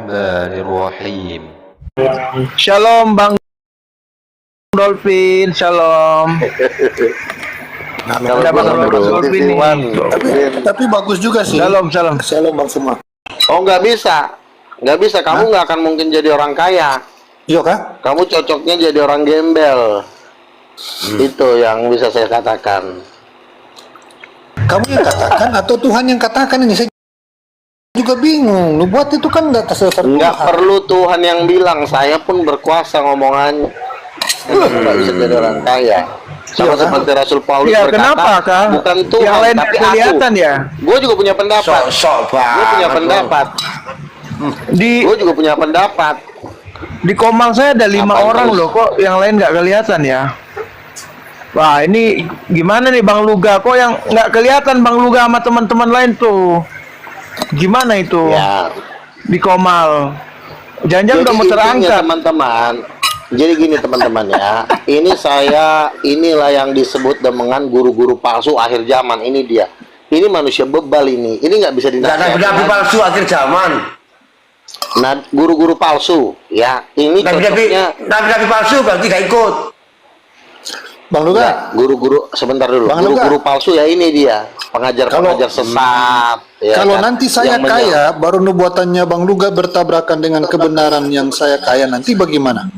Bismillahirrahmanirrahim. Shalom Bang Dolphin, shalom. Ada Bang Dolphin nih. Tapi bagus juga sih. Shalom, shalom. Shalom Bang semua. Oh, nggak bisa. Kamu nggak akan mungkin jadi orang kaya. Iya kah? Kamu cocoknya jadi orang gembel. Itu yang bisa saya katakan. Kamu yang katakan atau Tuhan yang katakan ini? Saya juga bingung. Lu buat itu kan nggak terserah Nggak perlu Tuhan yang bilang. Saya pun berkuasa ngomongannya. Nggak bisa jadi orang kaya. Sama seperti Rasul Paulus Ya, berkata, kenapa kah? bukan Tuhan, yang lain tapi kelihatan aku. ya. Gue juga punya pendapat. Gue punya pendapat. Gue juga punya pendapat. Di Komang saya ada 5 Apaan orang terus? loh, kok yang lain nggak kelihatan ya. Wah, ini gimana nih Bang Luga? Kok yang nggak kelihatan Bang Luga sama teman-teman lain tuh? Gimana itu? Ya. Di Komal. Jangan-jangan udah mau intinya, terangkat. teman-teman. Jadi gini teman-teman ya. Inilah yang disebut dengan guru-guru palsu akhir zaman. Ini dia. Ini manusia bebal ini. Ini nggak bisa dinasihati. Nabi palsu akhir zaman. Nah, guru-guru palsu ya. Ini cocoknya Nabi palsu berarti gak ikut. Bang ya, Luga. guru-guru sebentar dulu. Bang Guru-guru palsu ya ini dia. Pengajar-pengajar sesat. Ya Kalau kan? nanti saya Yang kaya, baru nubuatannya Bang Luga bertabrakan dengan kebenaran yang saya kaya, nanti bagaimana?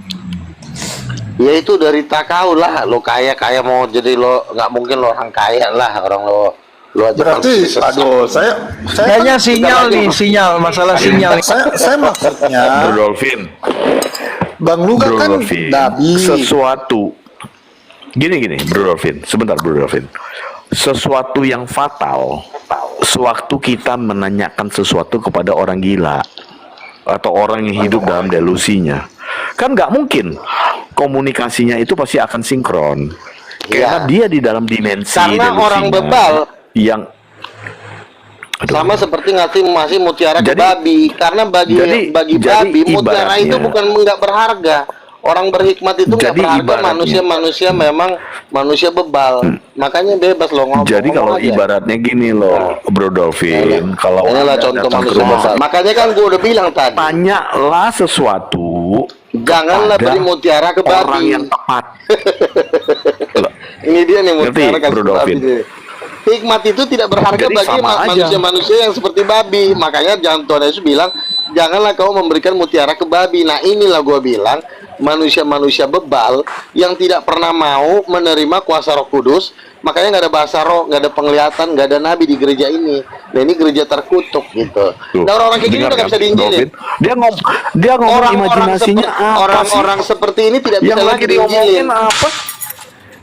Ya itu dari takau lah. Lo kaya mau jadi lo nggak mungkin lo orang kaya lah. Orang lo aja Berarti, sesat. aduh, saya Kayaknya sinyal nih, masalah sinyal. saya maksudnya Bro Dolphin, Bang Luga Bro kan Dolphin, nabi. sesuatu gini Bro Dolphin, sebentar Bro Dolphin, sesuatu yang fatal sewaktu kita menanyakan sesuatu kepada orang gila atau orang yang hidup dalam delusinya, kan nggak mungkin komunikasinya itu pasti akan sinkron karena Iya. dia di dalam dimensi Karena orang delusinya bebal yang Aduh. sama seperti masih mutiara ke Jadi- babi. Karena bagi jadi babi mutiara ibaratnya- itu bukan nggak berharga. Orang berhikmat itu nggak Jadi berharga. ibaratnya- Manusia memang manusia bebal. Makanya bebas lo ngomong. Jadi kalau aja. ibaratnya gini loh, Bro Dolphin, kalau Inilah Anda contoh datang ke manusia rumah bebal. Makanya kan gue udah bilang tadi, tanyalah sesuatu janganlah kepada beli mutiara ke orang babi. yang tepat. Loh, Ini dia nih Ngerti, mutiara kasih Bro babi Dolphin? nih. Hikmat itu tidak berharga Jadi bagi sama aja. manusia-manusia yang seperti babi. Makanya Tuhan Yesus bilang, janganlah kau memberikan mutiara ke babi. Nah inilah gue bilang, manusia-manusia bebal yang tidak pernah mau menerima kuasa Roh Kudus. Makanya nggak ada bahasa roh, nggak ada penglihatan, nggak ada nabi di gereja ini. Nah ini gereja terkutuk gitu. Tuh, Nah orang-orang kayak gini dengar udah nggak kan, bisa diinjilin. Dolphin? Dia ngomong imajinasinya apa sih? Orang-orang seperti ini tidak Yang bisa lagi lagi diomongin diinjilin. apa?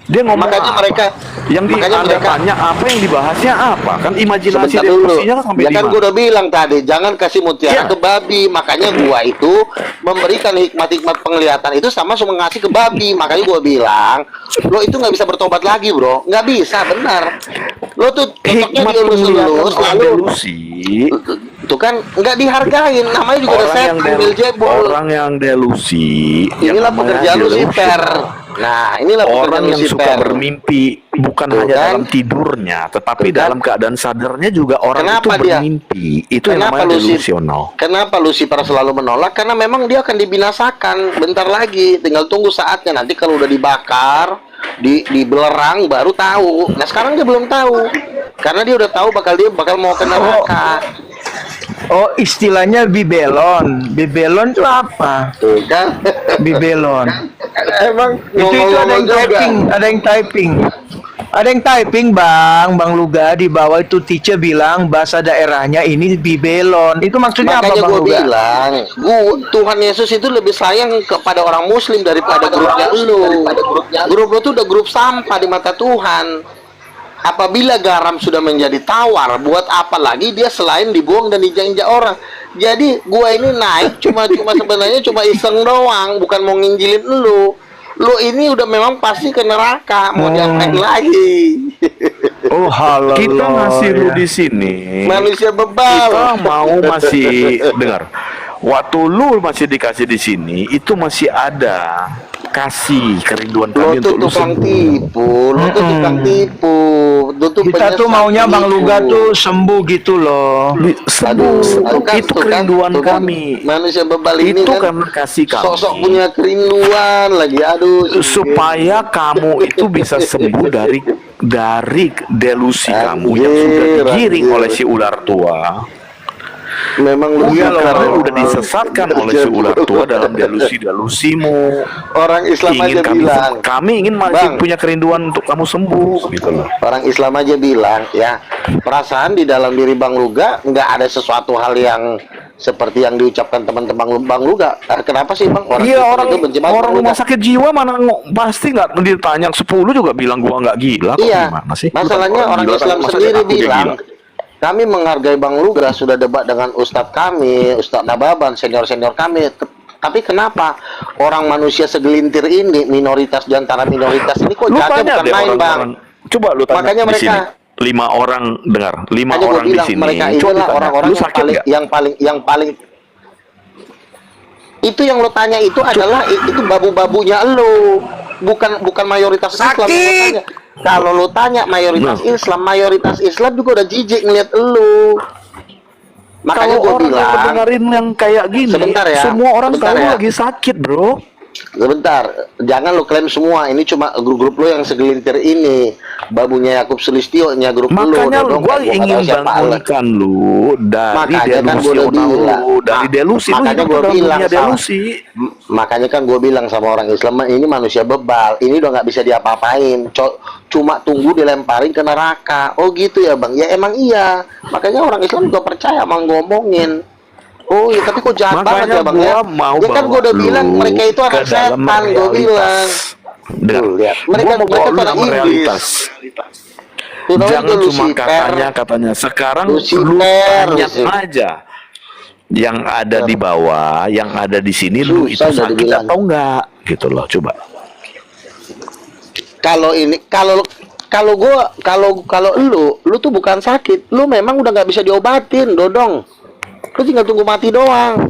Dia ngomong Makanya apa? mereka- yang makanya Anda mereka- tanya apa yang dibahasnya apa? Kan imajinasi Sebentar dulu. delusinya kan sampai Ya di kan mana? gue udah bilang tadi, jangan kasih mutiara Iya. ke babi. Makanya gua itu memberikan hikmat-hikmat penglihatan itu sama ngasih ke babi. Makanya gua bilang, lo itu nggak bisa bertobat lagi, bro. Nggak bisa, benar. Lo tuh cocoknya Hikmat dielus-elus, penglihatan lalu delusi. itu kan nggak dihargain. Namanya juga ada setan, Beelzebul. orang yang delusi, yang Inilah namanya pekerjaan Lucifer. delusional. Nah, inilah Orang pekerjaan yang suka Lucifer. bermimpi bukan Tuh hanya kan? dalam tidurnya, tetapi Tuh kan? dalam keadaan sadarnya juga orang Kenapa itu dia? bermimpi. Itu yang namanya delusional. Kenapa Lucifer selalu menolak? Karena memang dia akan dibinasakan bentar lagi. Tinggal tunggu saatnya. Nanti kalau udah dibakar, dibelerang baru tahu. Nah sekarang dia belum tahu. Karena dia udah tahu dia bakal mau ke neraka. Oh, istilahnya bibelon. Bibelon itu apa? Tuh kan? Bibelon. Emang Itu ada yang typing, ada yang typing Bang Luga di bawah itu teacher bilang bahasa daerahnya ini bibelon. Itu maksudnya apa Makanya Bang gue Luga? bilang, Tuhan Yesus itu lebih sayang kepada orang Muslim daripada grupnya lu. Grup lu tuh udah grup sampah di mata Tuhan. Apabila garam sudah menjadi tawar, buat apa lagi dia selain dibuang dan diinjak-injak orang. Jadi gua ini naik cuma sebenarnya cuma iseng doang, bukan mau nginjilin lu. Lu ini udah memang pasti ke neraka, mau diapain lagi? Oh, halo. Kita masih lu di sini. Manusia bebal. Kita mau masih dengar. Waktu lu masih dikasih di sini, itu masih ada kasih kerinduan Lo kami tuh untuk lu tukang sembuh. tipu, lo tuh tukang tipu, lo tuh Kita tuh penyesat maunya Bang penipu. Luga tuh sembuh gitu loh. Sembuh, itu kerinduan tuh kan, kami. manusia bebal ini Itu kan karena kasih sosok kami. punya kerinduan lagi, aduh. Supaya kamu itu bisa sembuh dari delusi kamu yang Anjir, sudah digiring anjir. oleh si ular tua. Memang lu Iya loh, suka kamu orang- udah disesatkan oleh si ular tua dalam delusimu. Orang Islam Ingin aja kami, bilang, kami ingin masih Bang. punya kerinduan untuk kamu sembuh, gitu loh. orang Islam aja bilang ya, perasaan di dalam diri Bang Luga nggak ada sesuatu hal yang seperti yang diucapkan teman-teman Bang Luga. Kenapa sih Bang? Orang Iya, Kristen orang itu benci banget orang Bang rumah Luga. sakit jiwa mana pasti nggak ditanya 10 juga bilang gua nggak gila. Kok Iya, gimana sih? masalahnya orang gila kan Islam rumah sakit sendiri aku dia bilang, gila. kami menghargai Bang Luga, sudah debat dengan Ustadz kami, Ustadz Nababan, senior-senior kami. Tapi kenapa orang manusia segelintir ini, minoritas di antara minoritas ini kok Lu jahatnya tanya bukan deh main Bang? orang-orang. Coba lu tanya Makanya di mereka- sini. 5 orang dengar, 5 Hanya gue orang di bilang sini. mereka Coba inilah ditanya, orang-orang lu yang sakit paling, nggak? yang paling itu yang lo tanya itu adalah itu babu-babunya lo, bukan mayoritas Islam yang lo tanya. Kalau lo tanya mayoritas Islam juga udah jijik ngeliat lo. Makanya Kalau gue orang yang bilang, mendengarin yang kayak gini, Sebentar ya, semua orang sebentar tahu ya. lagi sakit, bro. sebentar, jangan lo klaim semua. Ini cuma grup-grup lo yang segelintir ini. Babunya Yakub Sulistyo nya grup lo. Makanya Dodong, gua kayak ingin nggak tahu siapa lo. bangunkan lu dari Makanya kan gua udah delusional bilang. lu, dari delusi lu Makanya hidup gua dalam bilang dunia sama- delusi. Makanya kan gue bilang sama orang Islam, ini manusia bebal, ini udah nggak bisa diapa-apain, cuma tunggu dilemparin ke neraka. Oh gitu ya Bang? Ya emang iya. Makanya orang Islam juga percaya sama ngomongin. Oh iya, tapi kok jahat banget ya Bang ya? Gua mau Ya kan gue udah bawa bilang lu mereka itu ke anak dalam setan, gue realitas. bilang. Dengar, Tuh, lihat. gua Mereka mau bawa lu tuh dalam iblis. realitas. Tuh, namanya Jangan juga cuma Lucifer. katanya. Sekarang lu Lucifer, tanya Lucifer. aja. Yang ada di bawah, yang ada di sini, lu itu Susah udah sakit dibilang. atau enggak? Gitu loh, coba. Kalau ini kalau lu tuh bukan sakit, lu memang udah nggak bisa diobatin, Dodong. Lu tinggal tunggu mati doang.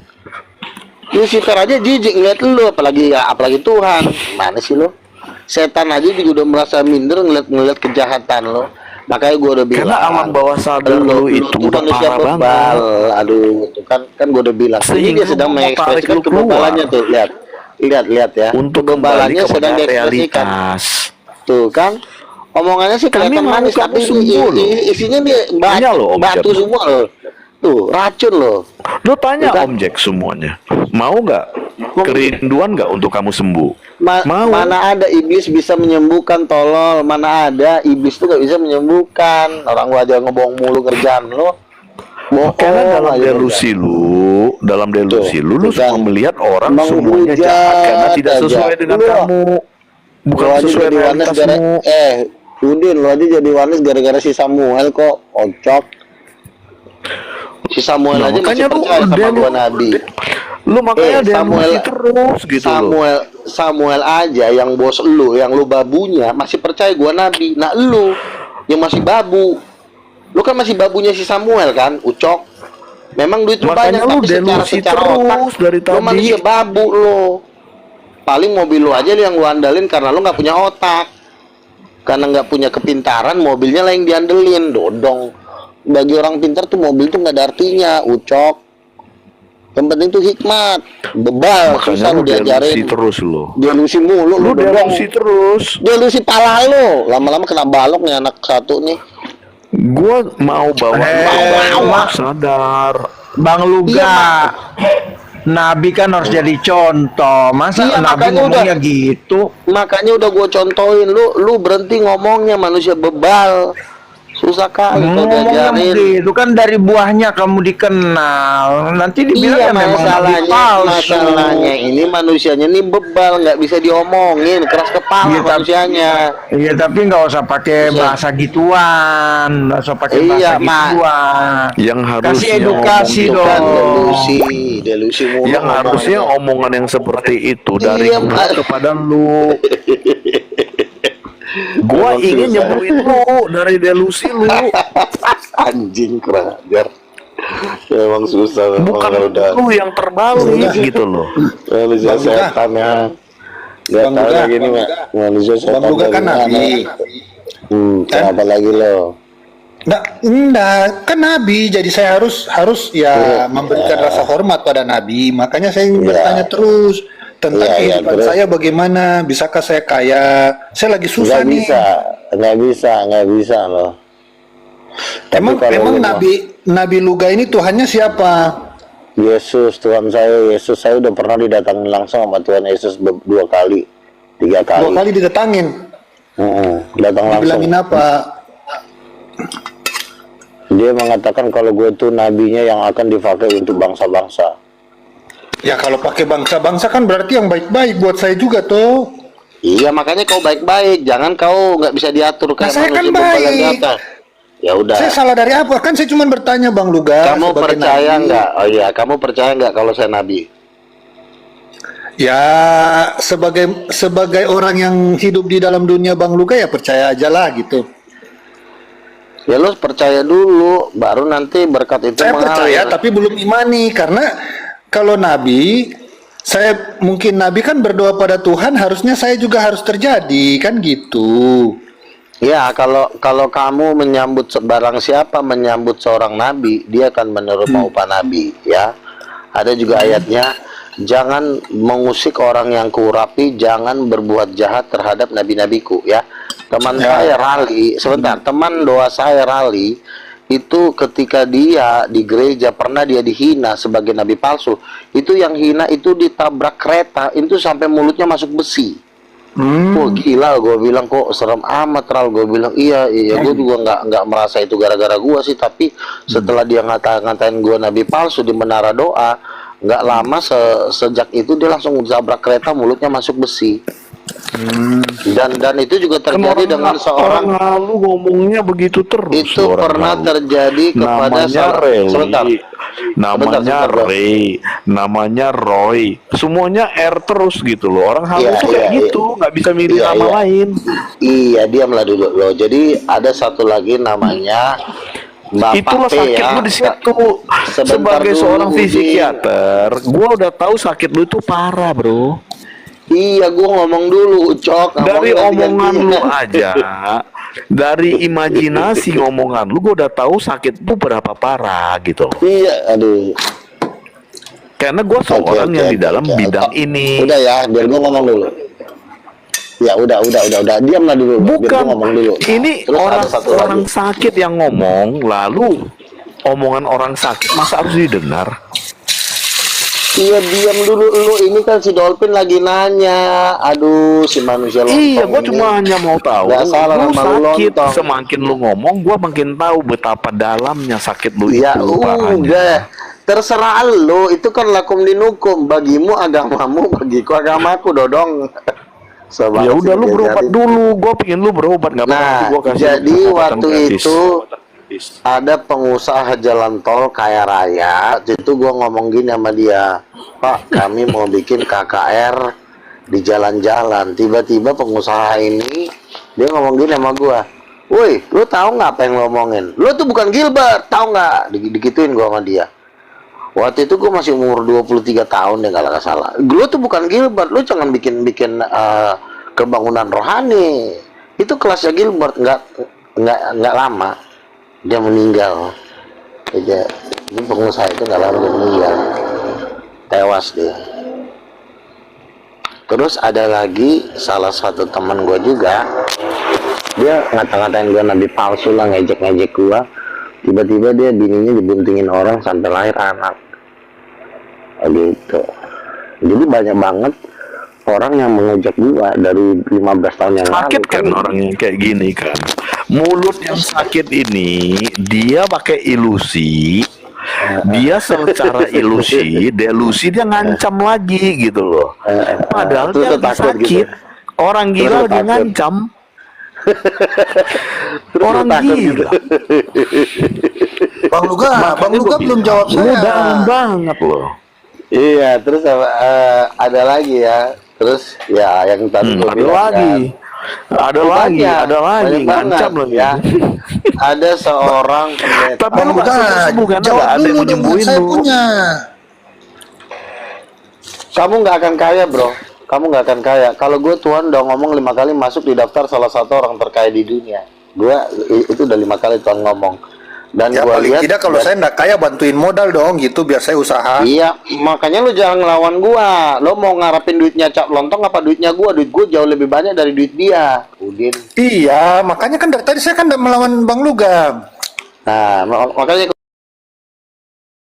Lucifer aja jijik ngeliat lu, apalagi Tuhan. Mana sih lu? Setan aja juga udah merasa minder ngeliat kejahatan lo. Makanya gue udah bilang. Karena alam bawah sadar lu itu tuh udah manusia parah bebal. banget. Aduh, itu kan gue udah bilang. Ini Sehingga dia sedang lu mau tarik mengekspresikan lu keluar. kebebalannya tuh. Lihat ya. Untuk kembali kebebalannya sedang kepada diekspresikan. realitas. Tuh kan, omongannya sih Kami kelihatan mau manis, kamu tapi sembuh loh. isinya dia Tanya loh, Om batu Jack. semua loh. Tuh, racun loh. Lu tanya Bukan. Om Jack semuanya. Mau nggak? Kerinduan nggak untuk kamu sembuh? Mau. Mana ada iblis bisa menyembuhkan, tolol. Mana ada iblis tuh gak bisa menyembuhkan. Orang gua aja ngebohong mulu kerjaan lo. Karena dalam aja delusi lu, lu Tuh kan. cuma melihat orang Emang semuanya hujat jahat karena tidak aja. sesuai dengan Lu, kamu. Bukan Lu aja sesuai jadi Wanes realitasmu. Udin, lu aja jadi Wanes gara-gara si Samuel kok ocok. Si Samuel Nah, aja masih makanya lu percaya sama dia- gua Nabi. Lu makanya Samuel delusi terus gitu loh. Samuel aja yang bos lu, yang lu babunya masih percaya gua Nabi. Nah lu yang masih babu, lu kan masih babunya si Samuel kan, ucok. Memang duit lu Makanya banyak, lu tapi delusi secara terus otak dari lu tadi. manusia babu lu. Paling mobil lu aja yang lu andalin karena lu nggak punya otak, karena nggak punya kepintaran, mobilnya lah yang diandelin. Dodong. Bagi orang pintar tuh mobil tuh nggak ada artinya, ucok. Yang penting tuh hikmat, bebal, Makanya susah lu lu delusi diajarin. terus lo. Delusi mulu Lu Dodong. delusi terus. Delusi pala lu. Lama-lama kena balok nih anak satu nih. Gua mau bawa lu Mak. sadar. Bang Luga. Iya, Nabi kan harus jadi contoh. Masa Iya, Nabi makanya ngomongnya gitu? Makanya udah gue contohin, lu berhenti ngomongnya manusia bebal. Susah kali kalau Ngomongnya diajarin. begitu kan dari buahnya kamu dikenal. Nanti dibilang Iya, ya memang Nabi palsu. masalahnya ini manusianya nih bebal, nggak bisa diomongin, keras kepala Iya, tapi- manusianya. Iya tapi nggak usah pakai Iya. bahasa gituan, nggak usah pakai Iya, bahasa Mak. gituan. Yang harusnya Kasih edukasi ngomong Itu kan dong. delusi mulu. Yang harusnya ngomongnya. omongan yang seperti itu dari Iya, gua Pak. kepada lu. Gua Emang ingin susah. nyembuhin lu dari delusi lu. Anjing kurang ajar. Emang susah memang Bukan kalau udah lu yang terbalik gitu loh. manusia setan ya. Gak Bang tahu Luga. lagi nih manusia Bang setan Luga dari kan mana. nabi. Kenapa lagi lo? Enggak, kan nabi. Jadi saya harus ya memberikan rasa hormat pada nabi. Makanya saya bertanya terus tentang Iya, kehidupan terus? saya bagaimana. Bisakah saya kaya? Saya lagi susah Nggak nih. bisa, nggak bisa loh. Tapi Emang kalau lu Nabi Luga ini Tuhannya siapa? Yesus, Tuhan saya udah pernah didatangin langsung sama Tuhan Yesus 2 kali, 3 kali. 2 kali didatangin. Datang langsung. Dibilangin apa? Dia mengatakan kalau gue tuh nabinya yang akan dipakai untuk bangsa-bangsa. Ya kalau pakai bangsa-bangsa kan berarti yang baik-baik buat saya juga tuh. Iya, makanya kau baik-baik, jangan kau nggak bisa diatur kayak saya kan manusia baik. yang di atas. Ya udah. Saya salah dari apa? Kan saya cuma bertanya Bang Luga. Kamu sebagai percaya nabi. nggak? Oh iya, kamu percaya nggak kalau saya nabi? Ya sebagai orang yang hidup di dalam dunia Bang Luga ya percaya aja lah gitu. Ya lo percaya dulu, baru nanti berkat itu Saya mengalir. percaya tapi belum imani karena kalau nabi saya mungkin nabi kan berdoa pada Tuhan harusnya saya juga harus terjadi kan gitu. Ya, kalau kamu menyambut barang siapa menyambut seorang nabi, dia akan menerima upah nabi, ya. Ada juga ayatnya, jangan mengusik orang yang kuurapi, jangan berbuat jahat terhadap nabi-nabiku, ya. Teman saya Rali, sebentar, teman doa saya Rali itu ketika dia di gereja pernah dia dihina sebagai nabi palsu. Itu yang hina itu ditabrak kereta, itu sampai mulutnya masuk besi. Oh gila, gue bilang kok serem amat Ral. Gue bilang iya gue juga nggak merasa itu gara-gara gue sih, tapi setelah dia ngatain gue nabi palsu di menara doa, nggak lama sejak itu dia langsung zabrak kereta, mulutnya masuk besi. Dan itu juga terjadi dengan seorang lalu ngomongnya begitu terus. itu pernah terjadi kepada namanya Ray, namanya Roy, semuanya R terus gitu loh. Orang halu tuh kayak gitu, nggak bisa milih nama lain. Iya, diamlah dulu loh. Jadi ada satu lagi namanya Bapak Itulah P sakit ya. lu di situ. Sebentar Sebagai dulu, seorang Budi. psikiater, gua udah tahu sakit lu itu parah, bro. Iya, gua ngomong dulu, Cok. Dari Ngomong omongan ganti-ganti. lu aja, dari imajinasi ngomongan lu, gua udah tahu sakit lu berapa parah gitu. Iya, aduh. Karena gua seorang yang di dalam bidang ini. Udah ya, biar gua ngomong dulu. Ya udah, diamlah dulu. Biar Bukan, gua ngomong dulu. ini Terus ada satu orang lagi. sakit yang ngomong, lalu omongan orang sakit masa harus didengar? Iya, diam dulu lu. Ini kan si Dolphin lagi nanya. Aduh, si manusia lontong Iya, gua ini. cuma hanya mau tahu. Nggak salah Lu sama lu sakit, lontong. semakin lu ngomong, gua makin tahu betapa dalamnya sakit lu Ya itu parahnya. udah, terserah lu. Itu kan lakum dinukum. Bagimu agamamu, bagiku agamaku, Dodong. Ya udah lu berobat dulu, gua pengen lu berobat nggak apa-apa. Nah, nanti gua kasih jadi lu pengobatan waktu gratis. itu ada pengusaha jalan tol kaya raya. Itu gua ngomong gini sama dia, Pak, kami mau bikin KKR di jalan-jalan. Tiba-tiba pengusaha ini dia ngomong gini sama gua, woi, lu tahu nggak apa yang lo ngomongin? Lu tuh bukan Gilbert, tahu nggak? Digituin gua sama dia. Waktu itu gue masih umur 23 tahun deh kalau nggak salah. Lu tuh bukan Gilbert, lu jangan bikin kebangunan rohani. Itu kelasnya Gilbert, nggak lama dia meninggal. Ini pengusaha itu nggak lama dia meninggal, tewas dia. Terus ada lagi salah satu teman gue juga, dia ngata-ngatain gue nabi palsu lah, ngejek-ngejek gue. Tiba-tiba dia bininya dibuntingin orang sampai lahir anak. Gitu. Jadi banyak banget orang yang mengejek gua dari 15 tahun yang Sakit lalu. kan orang yang kayak gini kan. Mulut yang sakit ini dia pakai ilusi. Dia secara ilusi, delusi dia ngancam lagi gitu loh. Padahal Terus dia lagi takut sakit. gitu. Orang Terus gila lagi takut. ngancam. Terus Orang takut gitu. gila. Bang Luga belum jawab Lu saya. dalam banget loh. Iya, terus ada lagi ya. Terus ya yang tadi gua Ada bilang lagi. kan. Ada lagi, Banyak ngancam banget, lagi. ya. Ada seorang pendeta. Tapi Bang lu Luga, gak sembuh kan? jawab Gak ada yang dulu mau dong, nyembuhin saya lu. punya. Kamu nggak akan kaya, bro. kamu nggak akan kaya. Kalau gue, Tuhan udah ngomong 5 kali masuk di daftar salah satu orang terkaya di dunia. Itu udah 5 kali Tuhan ngomong. Dan Ya gue paling lihat, tidak kalau saya nggak kaya bantuin modal dong gitu biar saya usaha. iya, makanya lu jangan ngelawan gua. Lo mau ngarepin duitnya Cak Lontong apa duitnya gua? Duit gua jauh lebih banyak dari duit dia. Udin. Iya, makanya kan dari tadi saya kan nggak melawan Bang Lugam. Nah, makanya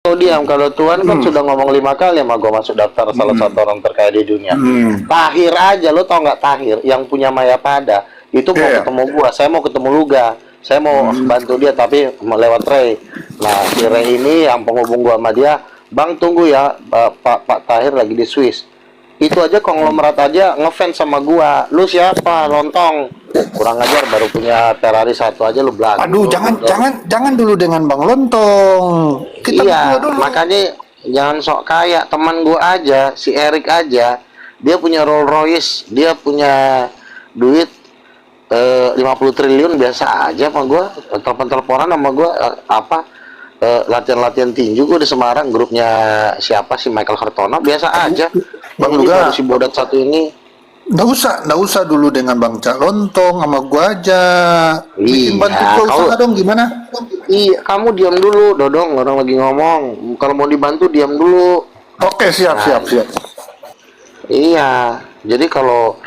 kalau diam, kalau Tuhan kan sudah ngomong 5 kali sama gua masuk daftar salah satu orang terkaya di dunia. Tahir aja, lo tau nggak Tahir yang punya Mayapada itu mau Iya. ketemu gua, saya mau ketemu Luga. Saya mau bantu dia tapi lewat Ray. Nah, si Ray ini yang penghubung gua sama dia, Bang tunggu ya, Pak Tahir lagi di Swiss. Itu aja konglomerat aja ngefans sama gua. Lu siapa? Lontong. Kurang ajar baru punya Ferrari 1 aja lu belagu. Aduh, jangan dulu dengan Bang Lontong. Kita Iya, berdua dulu. makanya jangan sok kaya. Teman gua aja, si Erik aja, dia punya Rolls Royce, dia punya duit 50 triliun biasa aja sama gua. Telepon-teleponan sama gua latihan-latihan tinju gua di Semarang, grupnya siapa sih Michael Hartono, biasa aja. Bang Ini Luga. baru si bodat satu ini. Nggak usah dulu dengan Bang Cak Lontong sama gua aja. Bikin Iya, bantu gua usaha dong gimana? Iya, kamu diam dulu, Dodong, orang lagi ngomong. Kalau mau dibantu diam dulu. Oke, siap. Iya, jadi kalau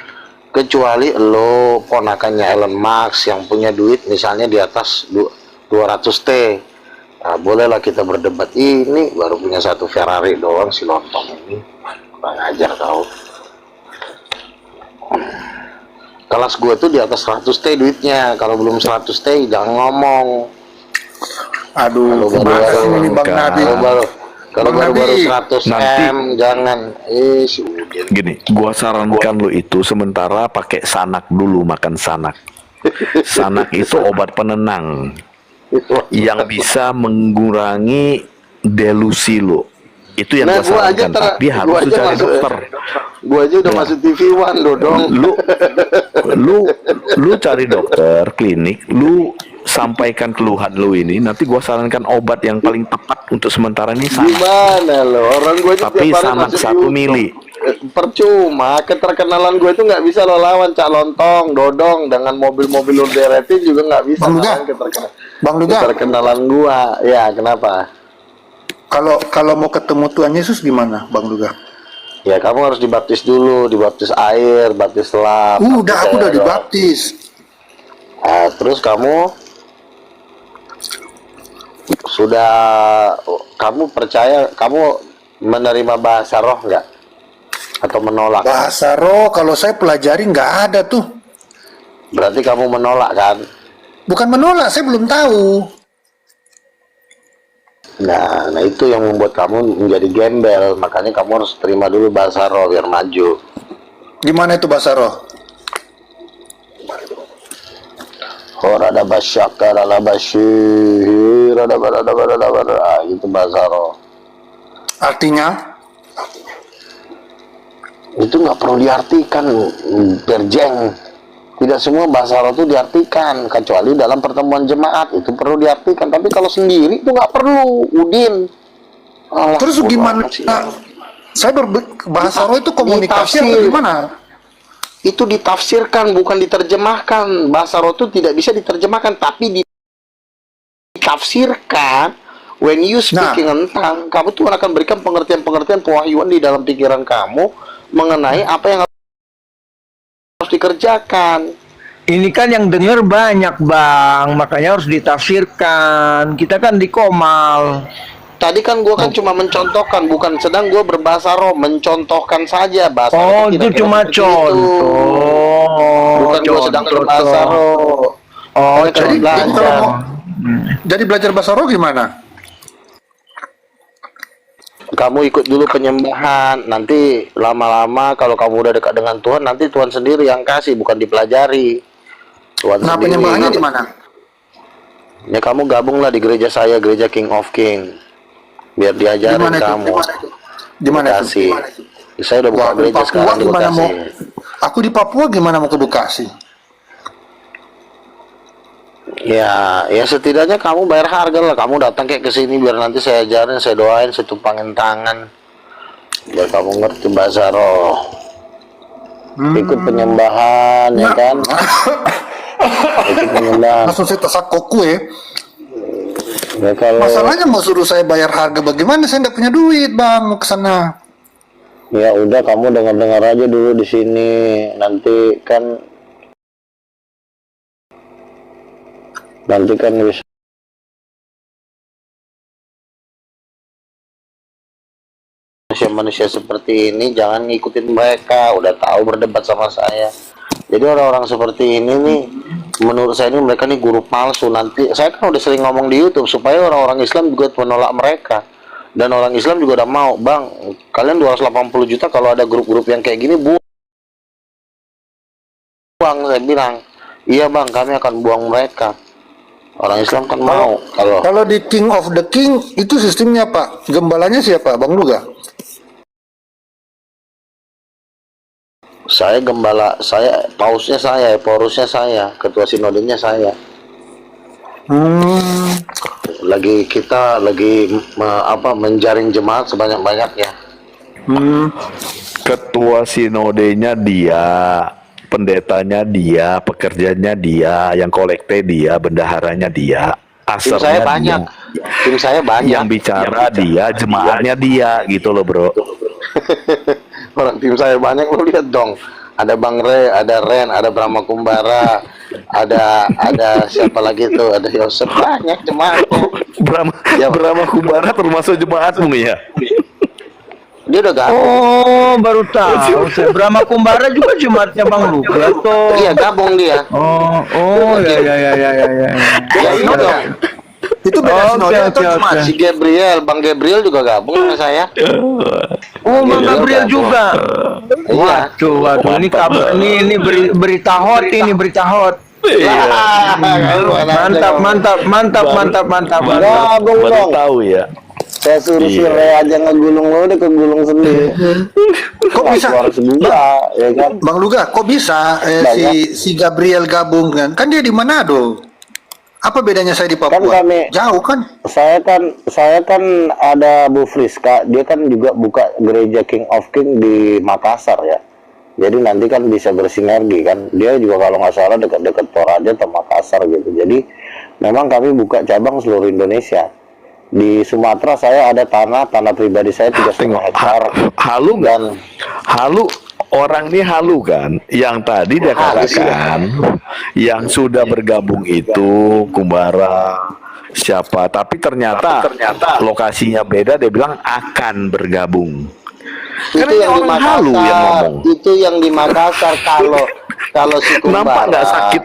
kecuali lo ponakannya Elon Musk yang punya duit misalnya di atas 200 T, nah, bolehlah kita berdebat. Ini baru punya 1 Ferrari doang si Lontong ini, kurang ajar kau. Kelas gue tuh di atas 100 T duitnya, kalau belum 100 T jangan ngomong. Aduh, Kalau gimana baru- sih ini Bang Bukan. Nabi? Kalau Bang baru-baru Nabi, 100 nanti- M jangan. Si Udin. Gini, gua sarankan lu itu sementara pakai sanak dulu, makan sanak. Sanak itu obat penenang yang bisa mengurangi delusi lu. Itu yang Nah, gua sarankan, tapi gua harus lu aja cari masuk- dokter. Gua aja udah Ya. masuk TV One Dodong. Lu cari dokter klinik, lu sampaikan keluhan lu ini, nanti gua sarankan obat yang paling tepat untuk sementara ini sanak. Gimana lo? Orang gue Tapi sanak 1 mili. Percuma, keterkenalan gue itu nggak bisa lo lawan Cak Lontong, Dodong dengan mobil-mobil lo deretin juga nggak bisa Bang Luga. lawan Bang Luga, keterkenalan gua. Ya, kenapa? kalau mau ketemu Tuhan Yesus gimana, Bang Luga? Ya kamu harus dibaptis dulu, dibaptis air, baptis selam. Udah, aku udah dibaptis. Nah, terus kamu kamu percaya, kamu menerima bahasa roh nggak? Atau menolak? Bahasa roh kalau saya pelajari nggak ada tuh. Berarti kamu menolak kan? Bukan menolak, saya belum tahu. Nah itu yang membuat kamu menjadi gembel. Makanya kamu harus terima dulu bahasa roh biar maju. Gimana itu bahasa roh? Rada basyaka, rada basyir, rada itu bahasa roh. Artinya? Itu nggak perlu diartikan, berjeng. Tidak semua bahasa roh itu diartikan, kecuali dalam pertemuan jemaat itu perlu diartikan. Tapi kalau sendiri itu nggak perlu, Udin. Alah, Terus bodoh gimana? amat sih. Saya bahasa roh itu komunikasi atau ditafsir. gimana? Itu ditafsirkan, bukan diterjemahkan. Bahasa roh itu tidak bisa diterjemahkan, tapi ditafsirkan. When you speaking in tongue, kamu Tuhan akan berikan pengertian-pengertian pewahyuan di dalam pikiran kamu mengenai apa yang harus dikerjakan. Ini kan yang denger banyak bang, makanya harus ditafsirkan. Kita kan di Komal. Tadi kan gua kan cuma mencontohkan, bukan sedang gua berbahasa roh, mencontohkan saja bahasa Oh, roh itu tidak cuma seperti itu. contoh. Bukan gua sedang berbahasa roh. Oh, Makanya kalau jadi belajar. kalau mau- Jadi belajar bahasa roh gimana? Kamu ikut dulu penyembahan, nanti lama-lama kalau kamu udah dekat dengan Tuhan, nanti Tuhan sendiri yang kasih, bukan dipelajari. Tuhan Nah, sendiri. penyembahannya di mana? Ya kamu gabunglah di gereja saya, gereja King of King, biar Di diajarin mana itu? kamu. Di mana itu? Bekasi. Saya udah buka Wah, di gereja Papua sekarang di gimana Bekasi. mau? Aku di Papua gimana mau ke Bekasi? Ya setidaknya kamu bayar harga lah. Kamu datang kayak ke sini biar nanti saya ajarin, saya doain, saya tumpangin tangan, biar kamu ngerti bahasa roh. ikut penyembahan ya kan, ikut penyembahan. Langsung saya tersakoku ya. Ya, kalau Masalahnya mau suruh saya bayar harga bagaimana? Saya nggak punya duit bang mau ke sana. ya udah kamu dengar-dengar aja dulu di sini, nanti kan bisa manusia-manusia seperti ini jangan ngikutin mereka, udah tahu berdebat sama saya. Jadi orang-orang seperti ini nih, menurut saya ini mereka nih guru palsu. Nanti saya kan udah sering ngomong di YouTube supaya orang-orang Islam juga menolak mereka. Dan orang Islam juga udah mau, bang, kalian 280 juta kalau ada grup-grup yang kayak gini buang. Saya bilang, iya bang, kami akan buang mereka. Orang Islam kan mau Kalau di King of the King itu sistemnya Pak, gembalanya siapa? Bang Luga? saya gembala, saya pausnya saya, porusnya saya, ketua sinodenya saya. Kita lagi menjaring jemaat sebanyak-banyaknya. Ketua sinodenya dia, pendetanya dia, pekerjanya dia, yang kolekte dia, bendaharanya dia, Tim saya banyak. Tim saya banyak. yang bicara dia, jemaatnya dia, gitu loh bro. Orang tim saya banyak, lo lihat dong. Ada Bang Re, ada Ren, ada Brahma Kumbara, ada siapa lagi tuh, ada Yosef, banyak jemaatnya. Brahma Kumbara termasuk jemaatmu ya? Dia udah gabung. Oh, baru tahu. Saya Brahma Kumbara juga jemaatnya Bang Luga tuh. Iya, gabung dia. Oh, ya. Ya iya dong. Itu beda sinode atau cuma Si Gabriel, Bang Gabriel juga gabung sama saya. Oh, Bang Gabriel juga. Iya. Waduh, ini berita hot ini, berita hot. Mantap. Gabung Baru dong. tahu ya. Saya suruh si Re aja ngegulung, lo udah kegulung sendiri. Kok bisa? Keluar sebuah, ya kan? Bang Luga, kok bisa si Gabriel gabung kan? Kan dia di Manado. Apa bedanya saya di Papua? Kan kami- Jauh kan? Saya kan ada Bu Friska, dia kan juga buka gereja King of King di Makassar ya. Jadi nanti kan bisa bersinergi kan. Dia juga kalau nggak salah dekat-dekat Toraja atau Makassar gitu. Jadi memang kami buka cabang seluruh Indonesia. Di Sumatera saya ada tanah pribadi saya 3,5 hektar. Halu Dan halu orang ini halu kan, yang tadi dia Halus, katakan yang sudah bergabung itu Kumbara siapa, tapi ternyata lokasinya beda, dia bilang akan bergabung. itu Karena yang di orang halu yang Makassar, ngomong. itu yang di Makassar. Kalau si Kumbara, Nampak nggak sakit?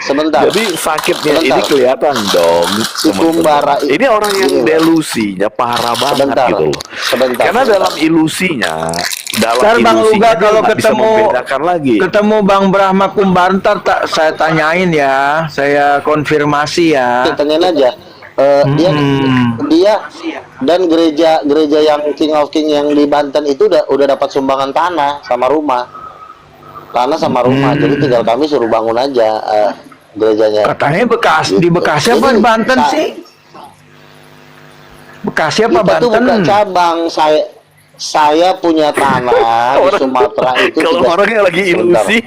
Sebentar. Jadi sakitnya Sebentar. ini kelihatan dong. Si Kumbara Ini orang yang Iya. delusinya parah banget Sebentar. gitu loh. Sebentar. Karena dalam ilusinya, Ntar Bang Luga dia kalau nggak bisa membedakan lagi. ketemu Bang Brahma Kumbara, ntar saya tanyain ya, saya konfirmasi ya. Tanyain aja. Dia dan gereja yang King of King yang di Banten itu udah dapat sumbangan tanah sama rumah. Jadi tinggal kami suruh bangun aja gerejanya. Katanya di Bekasi apa Jadi, Banten sih? Bekasi apa Kita tuh buka Banten? cabang. Saya punya tanah di Sumatera itu. Kalau orang yang lagi ilusi,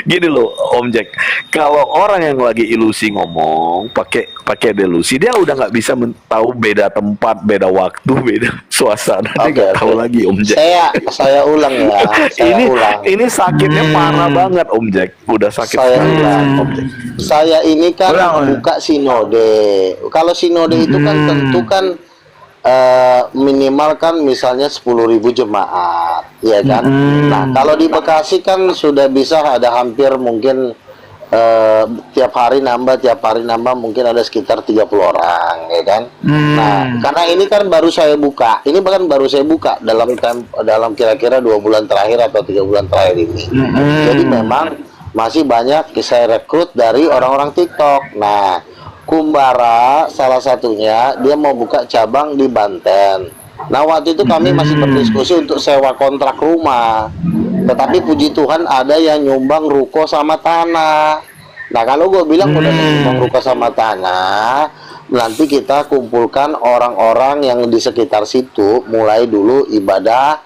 gini loh, Om Jack. Kalau orang yang lagi ilusi ngomong, pakai delusi, dia udah nggak bisa tahu beda tempat, beda waktu, beda suasana. Dia nggak tahu lagi, Om Jack. Saya ulang ya. Ini sakitnya parah banget, Om Jack. Udah sakit Saya sekali, ulang. Om Jack. Saya ini kan Ulang. buka sinode. Kalau sinode itu kan tentu kan minimal kan misalnya 10.000 jemaat, ya kan. Nah, kalau di Bekasi kan sudah bisa ada hampir mungkin tiap hari nambah mungkin ada sekitar 30 orang, ya kan. Nah, karena ini kan baru saya buka. Ini bahkan baru saya buka dalam kira-kira 2 bulan terakhir atau 3 bulan terakhir ini. Jadi memang masih banyak saya rekrut dari orang-orang TikTok. Nah, Kumbara salah satunya dia mau buka cabang di Banten. Nah, waktu itu kami masih berdiskusi untuk sewa kontrak rumah. Tetapi puji Tuhan ada yang nyumbang ruko sama tanah. Nah, kalau gue bilang udah nyumbang ruko sama tanah, nanti kita kumpulkan orang-orang yang di sekitar situ, mulai dulu ibadah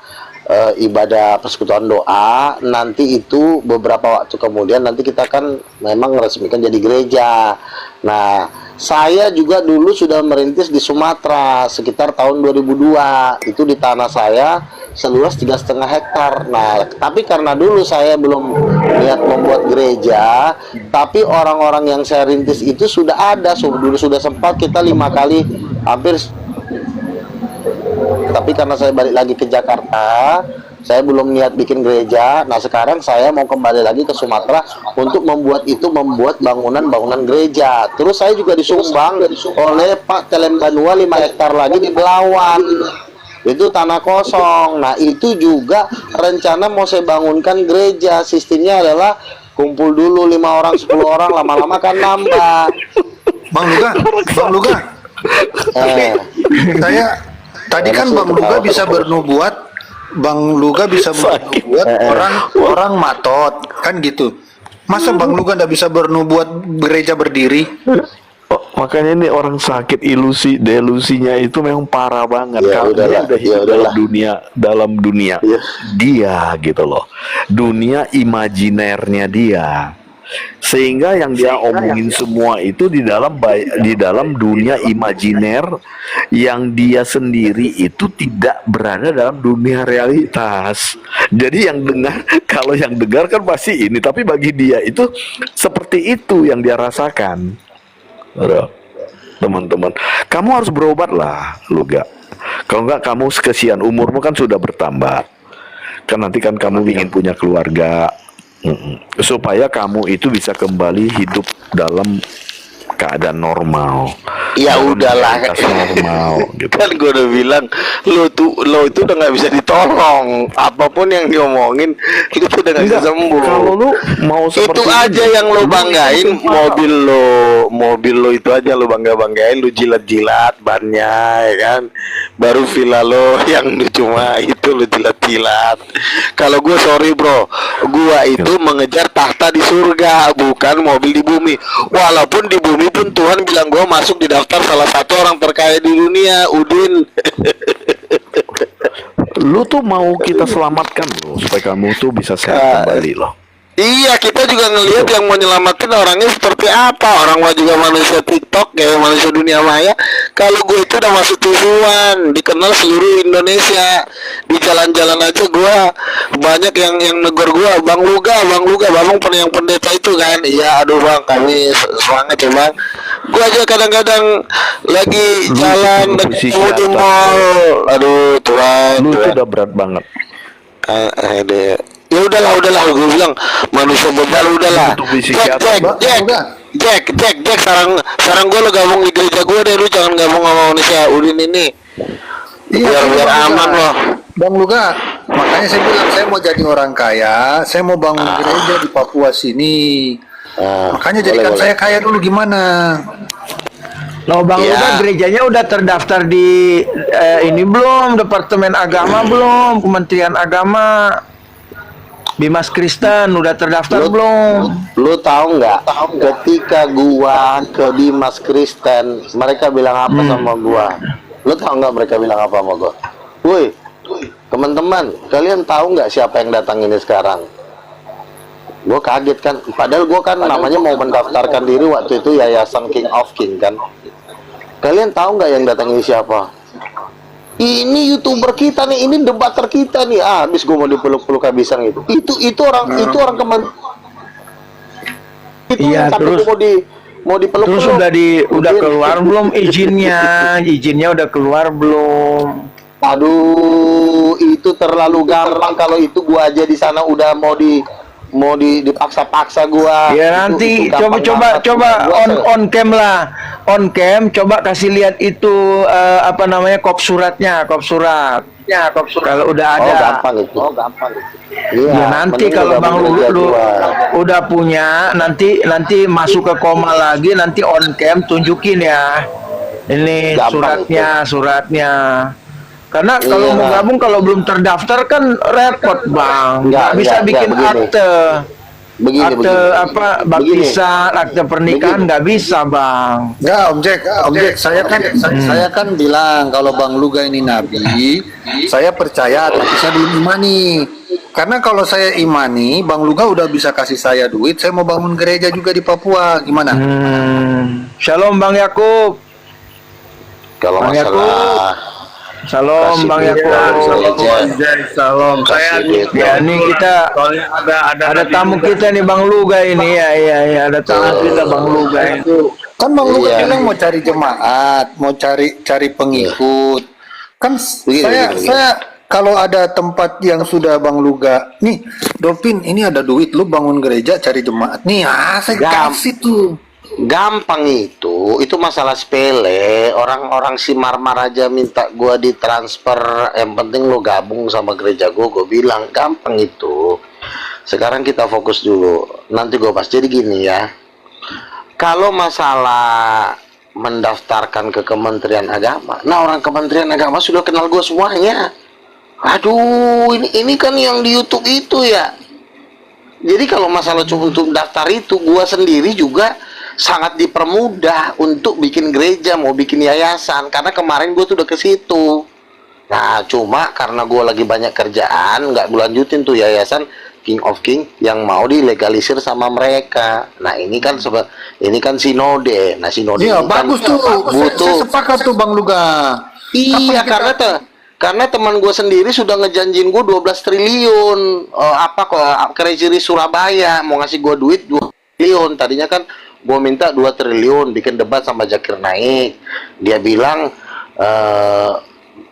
ibadah persekutuan doa, nanti itu beberapa waktu kemudian nanti kita kan memang resmikan jadi gereja. Nah, saya juga dulu sudah merintis di Sumatera sekitar tahun 2002. Itu di tanah saya seluas 3,5 hektar. Nah, tapi karena dulu saya belum niat membuat gereja, tapi orang-orang yang saya rintis itu sudah ada. Dulu sudah sempat kita 5 kali hampir. Tapi karena saya balik lagi ke Jakarta, saya belum niat bikin gereja. Nah, sekarang saya mau kembali lagi ke Sumatera untuk membuat bangunan-bangunan gereja. Terus saya juga disumbang oleh Pak Telembanua 5 hektar lagi di Belawan. Itu tanah kosong. Nah, itu juga rencana mau saya bangunkan gereja. Sistemnya adalah kumpul dulu 5 orang, 10 orang, lama-lama kan nambah. Bang Luga. Saya tadi kan Bang Luga bisa bernubuat, orang matot kan gitu. Masa Bang Luga nggak bisa bernubuat gereja berdiri? Oh, makanya ini orang sakit delusinya itu memang parah banget. Ya, Kalau dia udahlah, udah hidup ya, udahlah. dalam dunia Ya. dia gitu loh, dunia imajinernya dia, sehingga yang dia omongin semua itu di dalam dunia imajiner yang dia sendiri itu tidak berada dalam dunia realitas. Jadi yang dengar, kalau yang dengar kan pasti ini, tapi bagi dia itu seperti itu yang dia rasakan. Aduh, teman-teman, kamu harus berobat lah, Luga. Kalau enggak kamu kesian, umurmu kan sudah bertambah. Kan nanti kan kamu ingin punya keluarga, supaya kamu itu bisa kembali hidup dalam keadaan normal. Ya udahlah, Realitas normal gitu. kan gue udah bilang lo itu udah nggak bisa ditolong, apapun yang diomongin itu udah nggak bisa Enggak, sembuh. kalau lu mau Itu seperti aja ini, yang lo banggain, mobil lo itu aja lo banggain, lo jilat-jilat bannya, ya kan. Baru villa lo yang lu cuma itu lo jilat-jilat. Kalau gue sorry bro, gue itu mengejar tahta di surga, bukan mobil di bumi. Walaupun di bumi pun Tuhan bilang gue masuk di daftar salah satu orang terkaya di dunia, Udin. lu tuh mau kita selamatkan lo supaya kamu tuh bisa sehat kembali loh. Iya, kita juga ngelihat yang mau nyelamatin orangnya seperti apa. Orang mah juga manusia TikTok, kayak manusia dunia maya. Kalau gue itu udah masuk TV1, dikenal seluruh Indonesia. Di jalan-jalan aja gue banyak yang negor gue, Bang Luga, Bang yang pendeta itu kan. Iya, aduh Bang, kami semangat ya Bang. Gue aja kadang-kadang lagi jalan fisik di atas. mall. Aduh, Tuhan. Lu tuh udah berat banget. Ya udahlah, gue bilang manusia bebal udahlah. Untuk psikiater, Jack, sekarang gue lo gabung di gereja gue deh, lu jangan gabung sama manusia Udin ini. Biar aman loh. Bang Luga, makanya saya bilang saya mau jadi orang kaya, saya mau bangun gereja di Papua sini. Makanya jadikan saya kaya dulu gimana? Loh Bang Ya. Luga, gerejanya udah terdaftar di ini belum? Departemen Agama belum? Kementerian Agama? Bimas Kristen udah terdaftar belum? Lu tahu nggak? Ketika gua ke Dimas Kristen, mereka bilang apa sama gua? Lu tahu nggak mereka bilang apa sama gua? Woi, teman-teman, kalian tahu nggak siapa yang datang ini sekarang? Gua kaget kan, padahal gua kan namanya mau mendaftarkan diri waktu itu Yayasan King of King kan. Kalian tahu nggak yang datang ini siapa? Ini YouTuber kita nih, ini debater kita nih. Habis gue mau dipeluk-peluk habisan itu. Itu orang itu Iya, sampai terus- gua mau dipeluk-peluk. Terus udah keluar belum izinnya? Izinnya udah keluar belum? Aduh, itu terlalu gampang. Kalau itu gua aja di sana udah mau dipaksa-paksa gua. Ya Itu nanti gampang banget. coba Gua on cam lah. On cam coba kasih lihat itu apa namanya kop surat. Kalau udah ada. gampang itu. Iya, Ya nanti mending kalau lu Bang gabung lu, aja lu gua. udah punya nanti masuk ke koma lagi, nanti on cam tunjukin ya. Ini Gampang suratnya. Karena kalau Iya, mau Bang. gabung kalau belum terdaftar kan repot Bang. Nggak bisa bikin begini. akte. akte apa baptisan, akte pernikahan nggak bisa, Bang. Enggak, Om Jack, saya kan bilang kalau Bang Luga ini nabi, saya percaya tapi saya belum imani. Karena kalau saya imani, Bang Luga udah bisa kasih saya duit, saya mau bangun gereja juga di Papua. Gimana? Shalom Bang Yakub. Kalau Bang masalah Shalom kasih Bang duit Yakub. bangun gereja, Salam. kasih duit Ya bangun. ini kita Soalnya ada ada tamu kita nih Bang Luga ini ya ada tamu kita Bang Luga itu. Kan Bang Luga Iya. bilang mau cari jemaat, mau cari pengikut. Kan Begini. saya kalau ada tempat yang sudah Bang Luga, nih Dolphin ini ada duit lu bangun gereja cari jemaat. Nih saya kasih tuh. Gampang itu masalah sepele. Orang-orang si Marmar aja minta gua ditransfer, yang penting lu gabung sama gereja gua bilang gampang itu. Sekarang kita fokus dulu, nanti gua bahas. Jadi gini ya, kalau masalah mendaftarkan ke Kementerian Agama, nah orang Kementerian Agama sudah kenal gua semuanya. Aduh, ini kan yang di YouTube itu ya. Jadi kalau masalah untuk daftar itu, gua sendiri juga sangat dipermudah untuk bikin gereja, mau bikin yayasan, karena kemarin gue tuh udah ke situ. Nah, cuma karena gue lagi banyak kerjaan, nggak gue lanjutin tuh yayasan King of King yang mau dilegalisir sama mereka. Nah, ini kan sinode. Nah, sinode Iya, ini kan bagus tuh. butuh. Saya sepakat tuh Bang Luga. Iya, karena teman gue sendiri sudah ngejanjin gue 12 triliun Treasury Surabaya mau ngasih gue duit 2 triliun. Tadinya kan gue minta 2 triliun bikin debat sama Zakir Naik. Dia bilang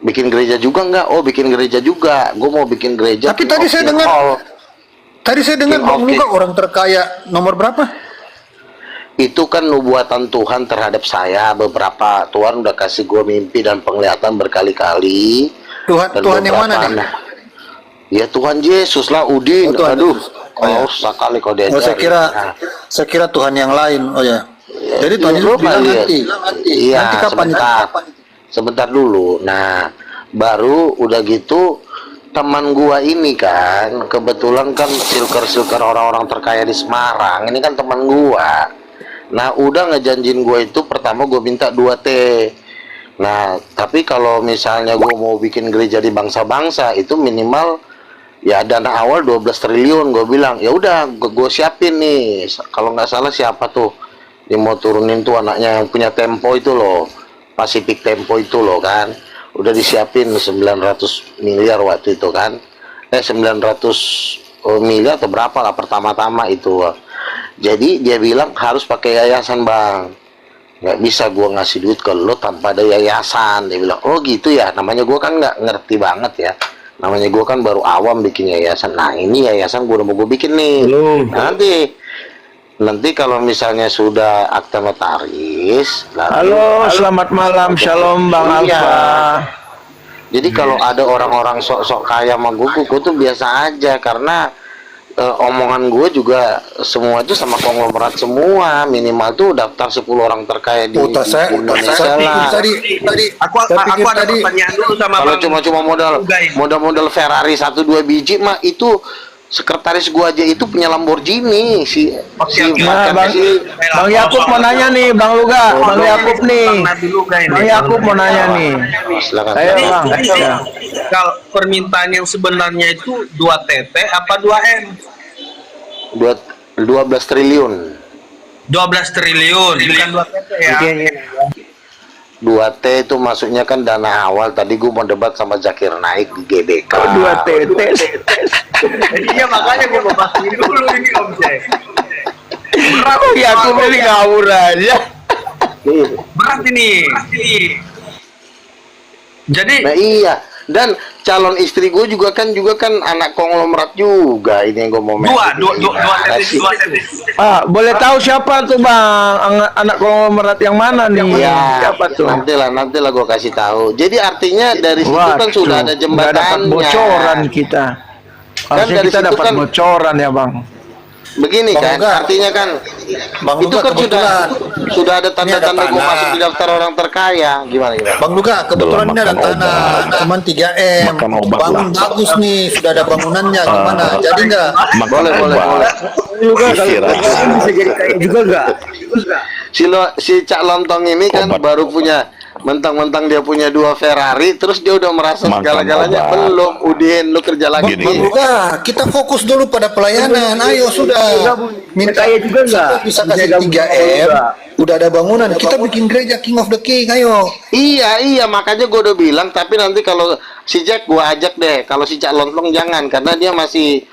bikin gereja juga nggak? Oh, bikin gereja juga. Gue mau bikin gereja. Tapi tadi saya dengar Bang Luga orang terkaya nomor berapa? Itu kan nubuatan Tuhan terhadap saya. Beberapa Tuhan udah kasih gue mimpi dan penglihatan berkali-kali. Dan Tuhan yang mana nih? Ya Tuhan Yesus lah, Udin. Oh, Tuhan Aduh, Yesus. Oh, ya. sekali kau diajarin. Oh, saya kira Tuhan yang lain. Oh ya. Jadi Tuhan Iya, Yesus bilang iya. nanti. Iya, Nanti kapan? sebentar dulu. Nah, baru udah gitu teman gua ini kan kebetulan kan silker orang-orang terkaya di Semarang. Ini kan teman gua. Nah, udah ngejanjin gua itu pertama gua minta 2T. Nah, tapi kalau misalnya gua mau bikin gereja di bangsa-bangsa itu minimal ya dana awal 12 triliun. Gue bilang ya udah gue siapin nih. Kalau nggak salah siapa tuh yang mau turunin tuh anaknya yang punya Tempo itu loh, Pacific Tempo itu loh kan, udah disiapin 900 miliar waktu itu kan, 900 miliar atau berapa lah pertama-tama itu. Jadi dia bilang harus pakai yayasan Bang, nggak bisa gue ngasih duit ke lo tanpa ada yayasan. Dia bilang oh gitu ya, namanya gue kan nggak ngerti banget ya, namanya gue kan baru awam bikin yayasan. Nah ini yayasan gue udah mau gue bikin nih. Nanti kalau misalnya sudah akta notaris. Halo, selamat malam, shalom Bang Iya. Alfa. Jadi kalau ada orang-orang sok-sok kaya sama gue tuh biasa aja, karena omongan gue juga semua itu sama konglomerat semua. Minimal tuh daftar 10 orang terkaya di Indonesia lah. Tadi Aku ada pertanyaan dulu sama Kalau Bang. cuma modal Ferrari 1-2 biji mah itu sekretaris gua aja itu punya Lamborghini Nah, Bang Yakub mau nanya nih, Bang Luga, Bang Yakub nih. Bang Yakub mau nanya nih. Silakan. Ayo, Jadi, Bang. jadi kalau permintaan yang sebenarnya itu 2 TT apa 2 M? 12 triliun. 12 triliun, bukan 2 TT ya. 2T itu maksudnya kan dana awal. Tadi gua mau debat sama Zakir Naik di GBK. 2 TT. Iya makanya gue mau bahas ini dulu ini Om Jack. Bang Yakub ini ngawur aja. Berat ini. Jadi Nah iya, dan calon istri gue juga kan anak konglomerat juga. Ini yang gue mau dua TT. Boleh tahu siapa tuh Bang? Anak konglomerat yang mana nih? Ya, Siapa tuh? nantilah gue kasih tahu. Jadi artinya dari situ kan sudah ada nggak dapat jembatannya. bocoran kita. Kan Harusnya dari kita situ dapat kan- bocoran ya Bang. Begini Bang kan, Luga. artinya kan Bang itu Luga, kan kebetulan sudah ada tanda-tanda Ini ada gue tanah. masuk di daftar orang terkaya. Gimana? Bang Luga, kebetulan Belum ini ada makan tanah obat. cuman 3M. Makan obat Bangun lah. bagus nih, sudah ada bangunannya gimana? Jadi nggak? Makan Boleh, boleh, obat. boleh. Juga kalau Istirahat. bisa jadi kaya juga enggak? Si Cak Lontong ini kan Obat. baru punya, mentang-mentang dia punya 2 Ferrari, terus dia udah merasa Makan segala-galanya. obat. Belum, Udin, lu kerja lagi. Gini. Bang Luga, kita fokus dulu pada pelayanan. Ayo sudah. Minta Kaya juga nggak? sampai bisa kasih Bisa gabung 3M. juga. Udah ada bangunan. Kita bikin gereja King of the King. Ayo. Iya, makanya gue udah bilang, tapi nanti kalau si Jack gue ajak deh, kalau si Cak Lontong jangan, karena dia masih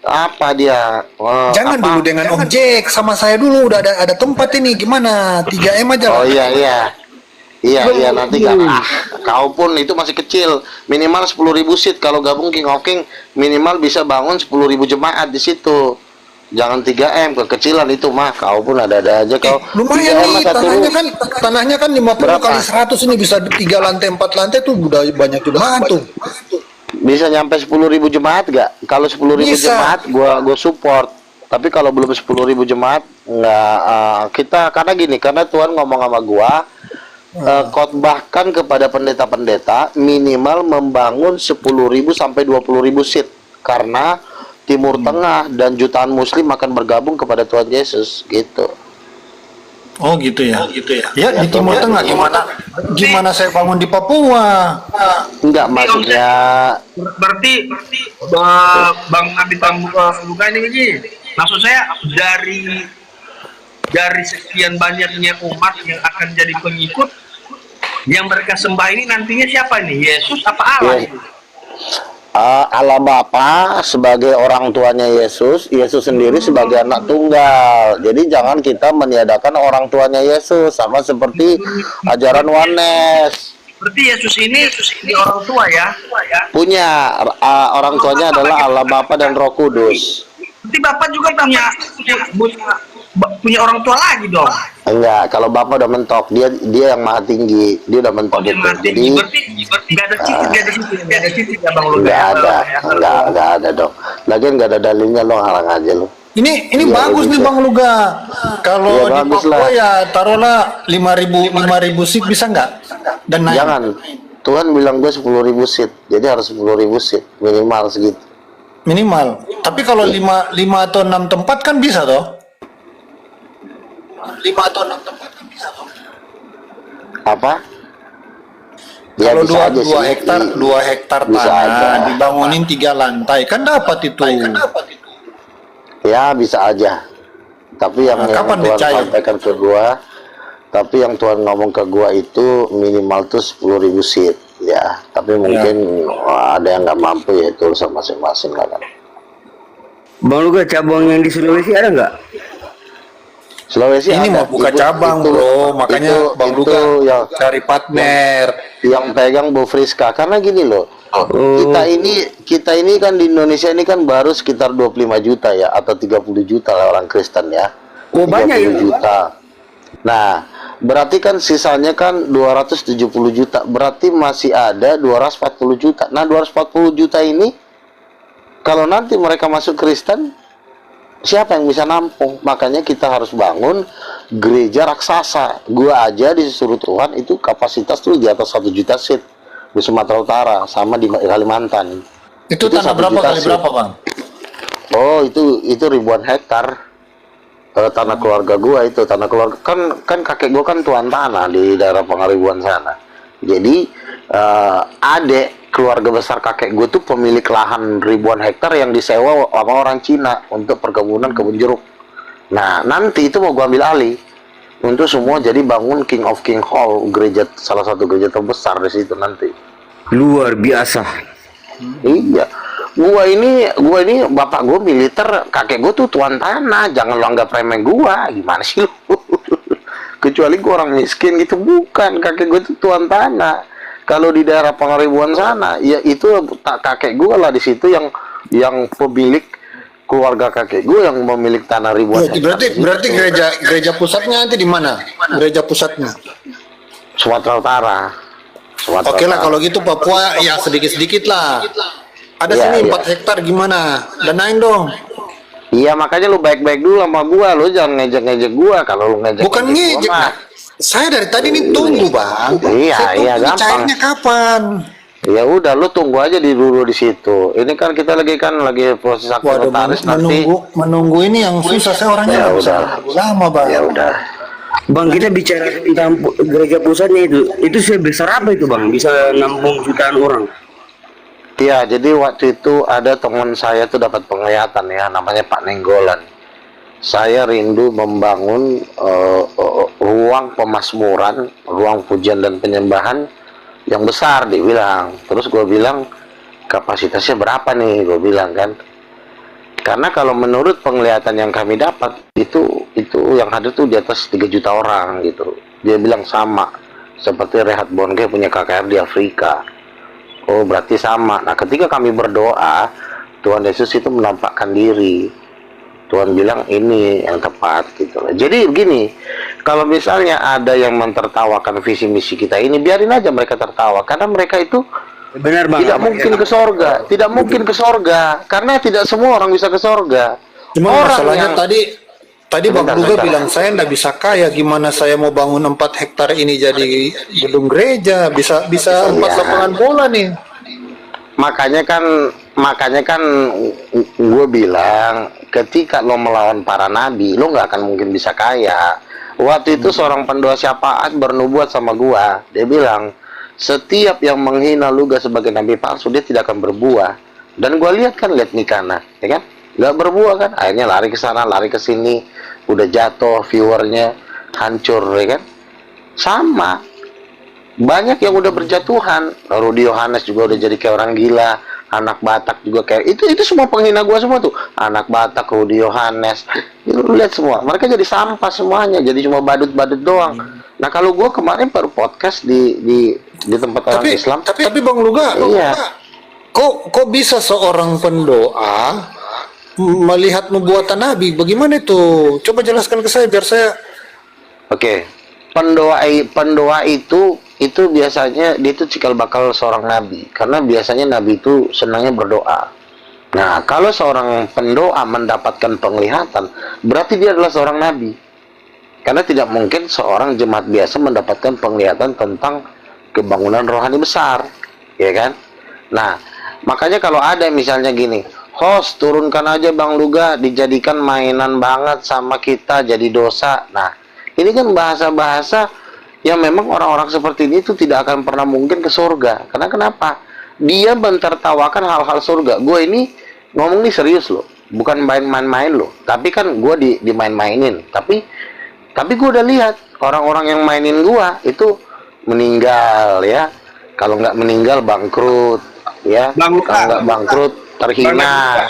apa dia? Jangan apa? dulu dengan objek sama saya dulu. Udah ada tempat ini. Gimana? 3M aja lah. Oh iya nanti kan kau pun itu masih kecil, minimal 10.000 seat. Kalau gabung King of King minimal bisa bangun 10.000 jemaat di situ. Jangan 3M, kekecilan itu mah. Kau pun ada-ada aja kau. Lumayan 3M nih, mah satu tanahnya kan 50 Berapa? kali 100 ini bisa 3 lantai 4 lantai tuh udah banyak jemaat tuh. bisa nyampe 10.000 jemaat gak? Kalau 10.000 Bisa. jemaat gua support. Tapi kalau belum 10.000 jemaat nggak, kita karena gini, karena Tuhan ngomong sama gua, khotbahkan kepada pendeta-pendeta minimal membangun 10.000 sampai 20.000 seat, karena Timur Tengah dan jutaan Muslim akan bergabung kepada Tuhan Yesus gitu. Oh gitu ya. Ya di Timur Tengah gimana saya bangun di Papua? Enggak, maksudnya Berarti Bang Abi Luga ini, maksud saya dari sekian banyaknya umat yang akan jadi pengikut, yang mereka sembah ini nantinya siapa nih? Yesus apa Allah? Ya. Allah Bapa sebagai orang tuanya Yesus, Yesus sendiri sebagai anak tunggal. Jadi jangan kita meniadakan orang tuanya Yesus, sama seperti ajaran Wanes. Berarti Yesus ini orang tua ya? Punya orang tuanya adalah Allah Bapa dan Roh Kudus. Berarti Bapak juga punya orang tua lagi dong? Enggak, kalau Bapak udah mentok, dia yang maha tinggi, dia udah mentok itu. Jadi Berarti nggak ada cicit ya Bang Luga? enggak ada dong. Lagian enggak ada dalilnya, lo halang aja lo. Ini Iya, bagus nih bisa. Bang Luga. Kalau Iya, di bagus Papua lah. ya taruhlah 5.000 seat bisa nggak? Dan naik. Jangan. Tuhan bilang gue 10.000 seat, jadi harus 10.000 seat minimal segitu. Minimal. Tapi kalau 5 atau 6 tempat kan bisa toh? 5 atau 6 tempat kan bisa toh? Apa? Ya, Kalau bisa aja 2 sih. hektar, 2 hektar Bisa tanah aja. dibangunin 3 lantai kan dapat itu. Ya bisa aja. Tapi yang Kapan Tuhan dicair? sampaikan ke gua, tapi yang Tuhan ngomong ke gua itu minimal tuh 10.000 seat ya. Tapi mungkin ada yang nggak mampu, ya itu urusan masing-masing lah kan. Bang Luga, cabang yang di Sulawesi ada nggak? Sulawesi Ini ada. mau buka Itu- cabang itu- bro, makanya itu- Bang itu Luga yang cari partner. pegang Bu Friska, karena gini loh. Kita ini kan di Indonesia ini kan baru sekitar 25 juta ya, atau 30 juta lah orang Kristen ya. Oh, banyak ya? 30 juta. Nah, berarti kan sisanya kan 270 juta. Berarti masih ada 240 juta. Nah, 240 juta ini kalau nanti mereka masuk Kristen, siapa yang bisa nampung? Makanya kita harus bangun gereja raksasa. Gua aja disuruh Tuhan itu kapasitas tuh di atas 1 juta seat di Sumatera Utara, sama di Kalimantan. Itu tanah 1 berapa juta kali seat. berapa Bang? Oh, itu ribuan hektar. Tanah keluarga gua itu, tanah keluarga kan kakek gua kan tuan tanah di daerah Pangaribuan sana. Jadi adek keluarga besar kakek gua tuh pemilik lahan ribuan hektar yang disewa sama orang Cina untuk perkebunan kebun jeruk. Nah, nanti itu mau gua ambil alih untuk semua jadi bangun King of King Hall, gereja, salah satu gereja terbesar di situ nanti. Luar biasa. Iya, gua ini bapak gua militer, kakek gua tuh tuan tanah, jangan lo anggap remeh gua, gimana sih lu? Kecuali gua orang miskin gitu, bukan, kakek gua tuh tuan tanah. Kalau di daerah Pangaribuan sana, ya itu kakek gua lah di situ yang pemilik, keluarga kakek gua yang memiliki tanah ribuan. Berarti gereja pusatnya nanti di mana? Gereja pusatnya. Sumatera Utara. Oke lah kalau gitu Papua ya sedikit-sedikit lah. Ada Iya, sini iya. 4 hektar gimana? Danain dong. Iya, makanya lu baik-baik dulu sama gua, lu jangan ngejek-ngejek gua. Kalau lu ngejek Bukan ngejek, mah. nah. Saya dari tadi nih tunggu, Bang. Iya, Saya tunggu iya, ini gampang. cairnya kapan? Ya udah, lu tunggu aja dulu di situ. Ini kan kita lagi proses akte Waduh, notaris nanti. menunggu ini yang susah. Saya orangnya Ya nggak bisa udah. menunggu lama, Bang. Ya udah. Bang, kita bicara tentang gereja pusatnya itu sebesar apa itu bang? Bisa nampung jutaan orang? Iya, jadi waktu itu ada teman saya tuh dapat penglihatan ya, namanya Pak Nenggolan. Saya rindu membangun ruang pemasmuran, ruang pujian dan penyembahan yang besar, dia bilang. Terus gue bilang, kapasitasnya berapa nih, gue bilang kan. Karena kalau menurut penglihatan yang kami dapat, itu yang hadir tuh di atas 3 juta orang gitu. Dia bilang sama, seperti Rehat Bonke punya KKR di Afrika. Oh, berarti sama. Nah, ketika kami berdoa, Tuhan Yesus itu menampakkan diri. Tuhan bilang ini yang tepat gitu. Jadi begini, kalau misalnya ada yang mentertawakan visi misi kita ini, biarin aja mereka tertawa, karena mereka itu Benar bang. tidak mungkin ke sorga, tidak mungkin ke sorga, karena tidak semua orang bisa ke sorga. Cuma Orang masalahnya yang- tadi Bang Bentar, Luga bentar. bilang saya nggak bisa kaya, gimana saya mau bangun 4 hektar ini jadi gedung gereja, bisa 4 Iya. lapangan bola nih. makanya kan gue bilang, ketika lo melawan para nabi, lo nggak akan mungkin bisa kaya. Waktu itu seorang pendoa syafaat bernubuat sama gua, dia bilang, setiap yang menghina Luga sebagai nabi palsu, dia tidak akan berbuah. Dan gua lihat Nikana, ya kan, nggak berbuah kan, akhirnya lari ke sana, lari ke sini, udah jatuh, viewernya hancur, ya kan. Sama, banyak yang udah berjatuhan. Rudy Yohanes juga udah jadi kayak orang gila. Anak Batak juga kayak itu semua penghina gua semua tuh. Anak Batak, Rudy Yohanes, lu lihat semua, mereka jadi sampah semuanya, jadi cuma badut-badut doang. Nah, kalau gua kemarin baru podcast di tempat orang Islam. Tapi Bang Luga, Iya. kok bisa seorang pendoa melihat nubuatan Nabi? Bagaimana itu? Coba jelaskan ke saya biar saya. Oke. Pendoa itu biasanya dia itu cikal bakal seorang nabi, karena biasanya nabi itu senangnya berdoa. Nah, kalau seorang pendoa mendapatkan penglihatan, berarti dia adalah seorang nabi. Karena tidak mungkin seorang jemaat biasa mendapatkan penglihatan tentang kebangunan rohani besar, ya kan? Nah, makanya kalau ada misalnya gini, host turunkan aja Bang Luga, dijadikan mainan banget sama kita, jadi dosa. Nah, ini kan bahasa-bahasa yang memang orang-orang seperti ini itu tidak akan pernah mungkin ke surga. Karena kenapa? Dia mentertawakan hal-hal surga. Gue ini ngomong nih serius loh, bukan main-main loh. Tapi kan gue dimain-mainin. Tapi gue udah lihat orang-orang yang mainin gue itu meninggal ya. Kalau nggak meninggal bangkrut ya. Bang, Kalau nggak bangkrut terhina.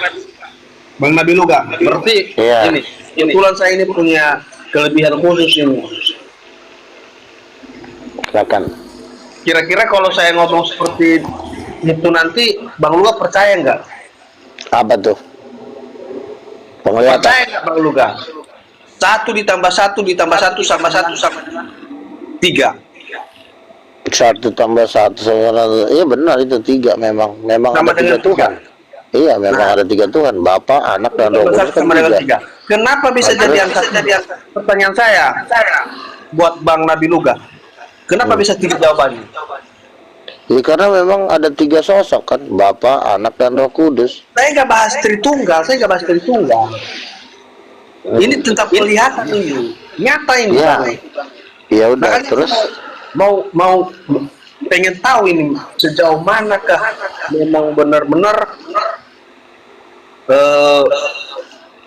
Bang Nabi Luga, berarti Iya. ini kebetulan saya ini punya kelebihan khusus ini. Silakan. Kira-kira kalau saya ngomong seperti itu nanti Bang Luga percaya nggak? Apa tuh? Penglihatan. Percaya nggak Bang Luga? 1 ditambah 1 ditambah 1 sama 1 sama 3. 1 tambah 1 sama 1. Iya benar, itu 3 memang Sama ada 3 dengan Tuhan. Iya, memang ada 3 Tuhan, Bapa, Anak, dan Roh Kudus kan Sama dengan 3. 3. Kenapa bisa jadi angka? Pertanyaan saya buat Bang Nabi Luga. Kenapa bisa 3 jawabannya? Ya karena memang ada 3 sosok kan, Bapa, Anak, dan Roh Kudus. Saya nggak bahas Tritunggal, Ini tentang penglihatan ini, nyata ini. Iya. Bang. Ya udah, Makanya terus mau pengen tahu ini sejauh manakah memang benar-benar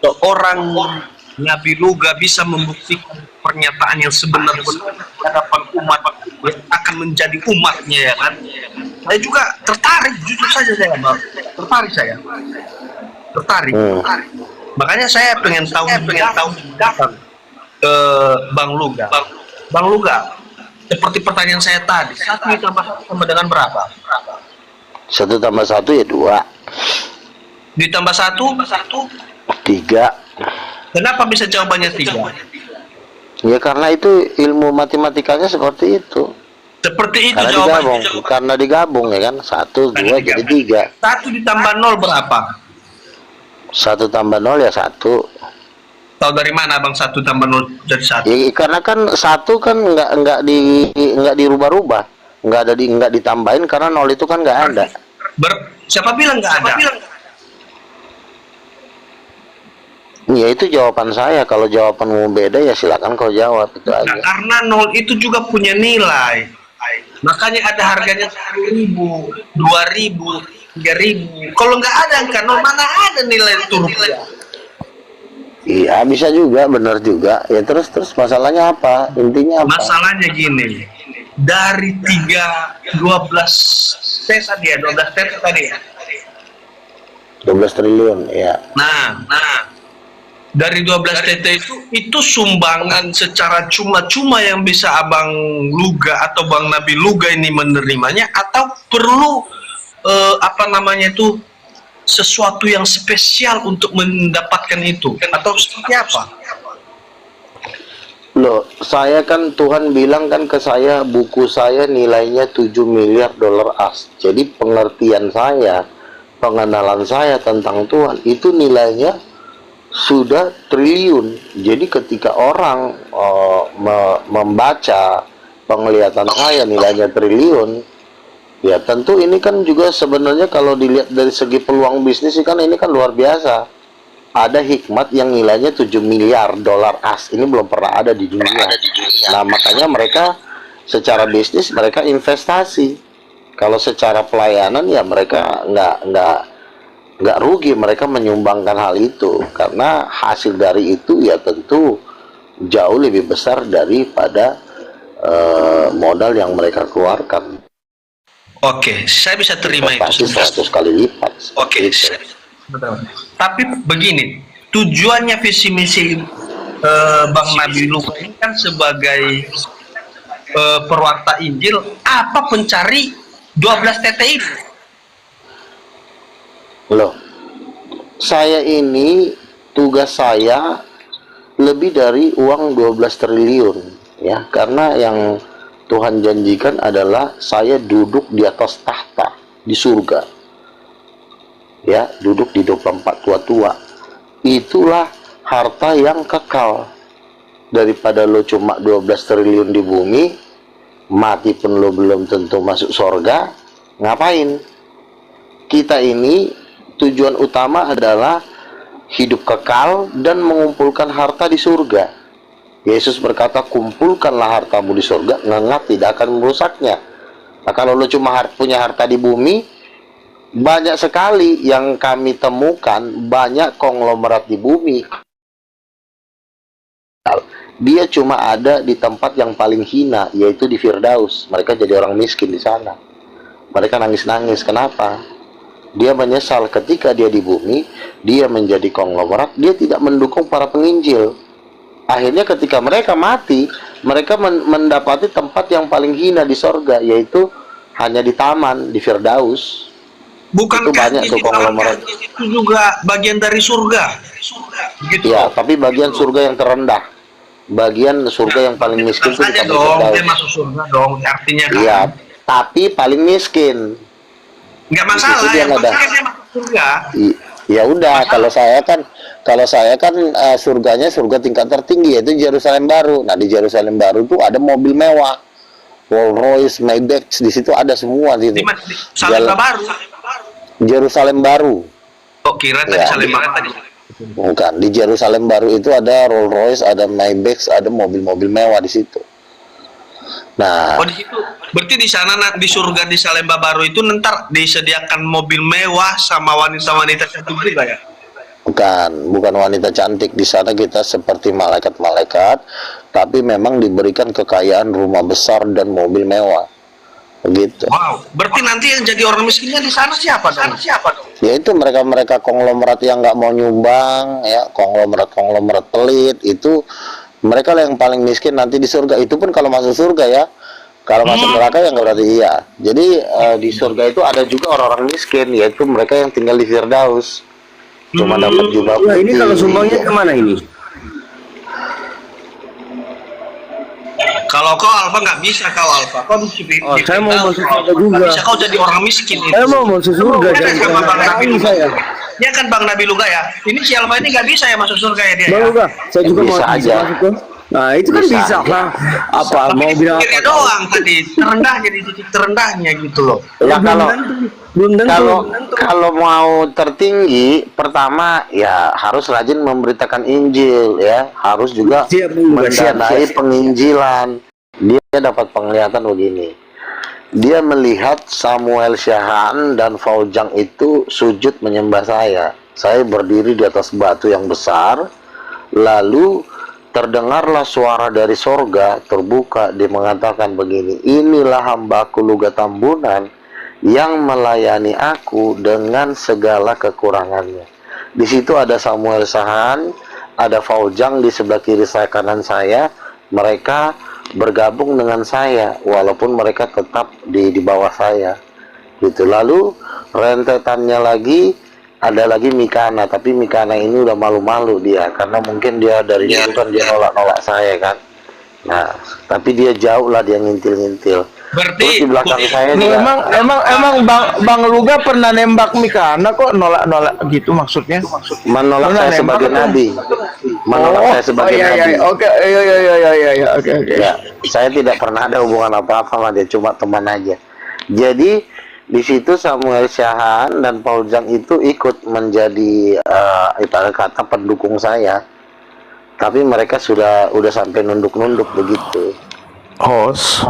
seorang Nabi Luga bisa membuktikan pernyataan yang sebenarnya di hadapan umat yang akan menjadi umatnya, ya kan? Saya juga tertarik, jujur saja saya, Bang. Tertarik. Makanya saya pengen tahu datang ke Bang Luga. Bang Luga, seperti pertanyaan saya tadi, 1 ditambah 1 sama dengan berapa? 1 tambah 1 ya 2. Ditambah 1, 3. kenapa bisa jawabannya 3? Ya karena itu ilmu matematikanya seperti itu. Seperti itu Karena jawabannya. karena digabung ya kan. 1, 2 jadi 3. 1 ditambah 0 berapa? 1 tambah 0 ya 1. Tahu dari mana Bang 1 tambah 0 jadi 1? Ya, karena kan 1 kan nggak dirubah-rubah, nggak ditambahin karena 0 itu kan nggak ada. Siapa bilang nggak ada? Ya itu jawaban saya. Kalau jawabanmu beda ya silakan kau jawab itu Nah, aja. karena 0 itu juga punya nilai. Makanya ada harganya 10.000, 2.000, 3.000. Kalau nggak ada angka 0, mana ada nilai itu rupiah? Iya bisa juga, benar juga. Ya terus masalahnya apa? Intinya apa? Masalahnya gini, dari 12 tadi ya, 12 tadi ya. 12 triliun ya. Nah, dari 12 TT itu sumbangan secara cuma-cuma yang bisa Abang Luga atau Bang Nabi Luga ini menerimanya, atau perlu sesuatu yang spesial untuk mendapatkan itu, atau seperti apa? Loh, saya kan Tuhan bilang kan ke saya, buku saya nilainya 7 miliar dolar AS. Jadi pengertian saya, pengenalan saya tentang Tuhan itu nilainya sudah triliun. Jadi ketika orang membaca penglihatan saya nilainya triliun, ya tentu ini kan juga sebenarnya kalau dilihat dari segi peluang bisnis kan ini kan luar biasa. Ada hikmat yang nilainya 7 miliar dolar AS. Ini belum pernah ada di dunia. Nah, makanya mereka secara bisnis mereka investasi. Kalau secara pelayanan ya mereka nggak rugi, mereka menyumbangkan hal itu karena hasil dari itu ya tentu jauh lebih besar daripada modal yang mereka keluarkan. Oke, saya bisa terima itu. Pasti 100 kali lipat. Oke, tapi begini, tujuannya visi misi Bang Nabi Luga ini kan sebagai perwarta Injil, apa pencari 12 TT ini? Loh, saya ini tugas saya lebih dari uang 12 triliun ya, karena yang Tuhan janjikan adalah saya duduk di atas tahta di surga ya, duduk di 24 tua-tua. Itulah harta yang kekal. Daripada lo cuma 12 triliun di bumi, mati pun lo belum tentu masuk surga, ngapain? Kita ini tujuan utama adalah hidup kekal dan mengumpulkan harta di surga. Yesus berkata, kumpulkanlah hartamu di surga, ngengat tidak akan merusaknya. Nah, kalau lo cuma punya harta di bumi, banyak sekali yang kami temukan, banyak konglomerat di bumi. Dia cuma ada di tempat yang paling hina, yaitu di Firdaus. Mereka jadi orang miskin di sana. Mereka nangis-nangis. Kenapa? Dia menyesal ketika dia di bumi, dia menjadi konglomerat, dia tidak mendukung para penginjil. Akhirnya ketika mereka mati, mereka mendapati tempat yang paling hina di sorga, yaitu hanya di taman, di Firdaus. Bukan itu banyak tuh konglomerat. Itu juga bagian dari surga. Gitu. Ya, tapi bagian surga yang terendah. Bagian surga yang paling miskin itu di dong, dia masuk surga dong, artinya kan. Iya, tapi paling miskin. Nggak masalah, yang penting dia masuk surga. Ya udah, kalau saya kan surganya surga tingkat tertinggi, yaitu Yerusalem Baru. Nah, di Yerusalem Baru tuh ada mobil mewah, Rolls Royce, Maybach, di situ ada semua gitu. Di Salem Baru. Yerusalem Baru. Oh, kira tadi Salem Baru tadi. Bukan, di Yerusalem Baru itu ada Rolls Royce, ada Maybach, ada mobil-mobil mewah di situ. Nah, di situ. Berarti di sana di surga di Salemba Baru itu ntar disediakan mobil mewah sama wanita-wanita cantik juga ya? bukan wanita cantik. Di sana kita seperti malaikat-malaikat, tapi memang diberikan kekayaan rumah besar dan mobil mewah. Begitu. Wow, berarti nanti yang jadi orang miskinnya di sana siapa dong? Ya itu mereka konglomerat yang nggak mau nyumbang, ya konglomerat pelit itu. Mereka yang paling miskin nanti di surga. Itu pun kalau masuk surga ya. Kalau masuk neraka ya nggak berarti iya. Jadi di surga itu ada juga orang-orang miskin, yaitu mereka yang tinggal di Firdaus. Cuma dapat jubah putih. Nah, ini kalau sumbangnya kemana ini? Kalau kau Alfa nggak bisa, kau Alfa. Kau saya mau masuk surga juga. Nggak bisa, kau jadi orang miskin itu. Saya mau masuk surga, Ya kan sama Bang Nabi jangan Luga. saya. Ya kan Bang Nabi Luga ya. Ini si Alfa ini nggak bisa ya masuk surga ya dia. Bang Ya? Luga, saya juga Bisa mau aja. masuk ke. Nah, itu kan bisa lah. Apa mau bilang Pikirnya apa? doang tadi terendah, jadi titik terendahnya gitu loh. Ya kalau Belum tentu. kalau mau tertinggi, pertama ya harus rajin memberitakan Injil ya, harus juga Siap, Bang Luga, siap, mendanai siap. penginjilan. Dia dapat penglihatan begini. Dia melihat Samuel Syahan dan Faujang itu sujud menyembah saya. Saya berdiri di atas batu yang besar, lalu terdengarlah suara dari sorga terbuka. Dia mengatakan begini, inilah hambaku Luga Tambunan yang melayani aku dengan segala kekurangannya. Di situ ada Samuel Syahan, ada Faujang di sebelah kiri saya, kanan saya. Mereka bergabung dengan saya walaupun mereka tetap di bawah saya gitu. Lalu rentetannya lagi ada lagi Mikana, tapi Mikana ini udah malu-malu dia karena mungkin dia dari dulu kan dia nolak-nolak saya kan. Nah, tapi dia jauh lah, dia ngintil-ngintil. Berarti Terus di belakang saya Loh, dia emang Bang Luga pernah nembak Mikana kok nolak gitu maksudnya? menolak Pernah saya nembak sebagai atau? nabi. Menolak saya sebagai iya, nabi. iya, oke, iya, oke. Ya, saya tidak pernah ada hubungan apa-apa sama dia, cuma teman aja. Jadi di situ Samuel Syahan dan Faujang itu ikut menjadi ibarat kata pendukung saya. Tapi mereka udah sampai nunduk-nunduk begitu. Host.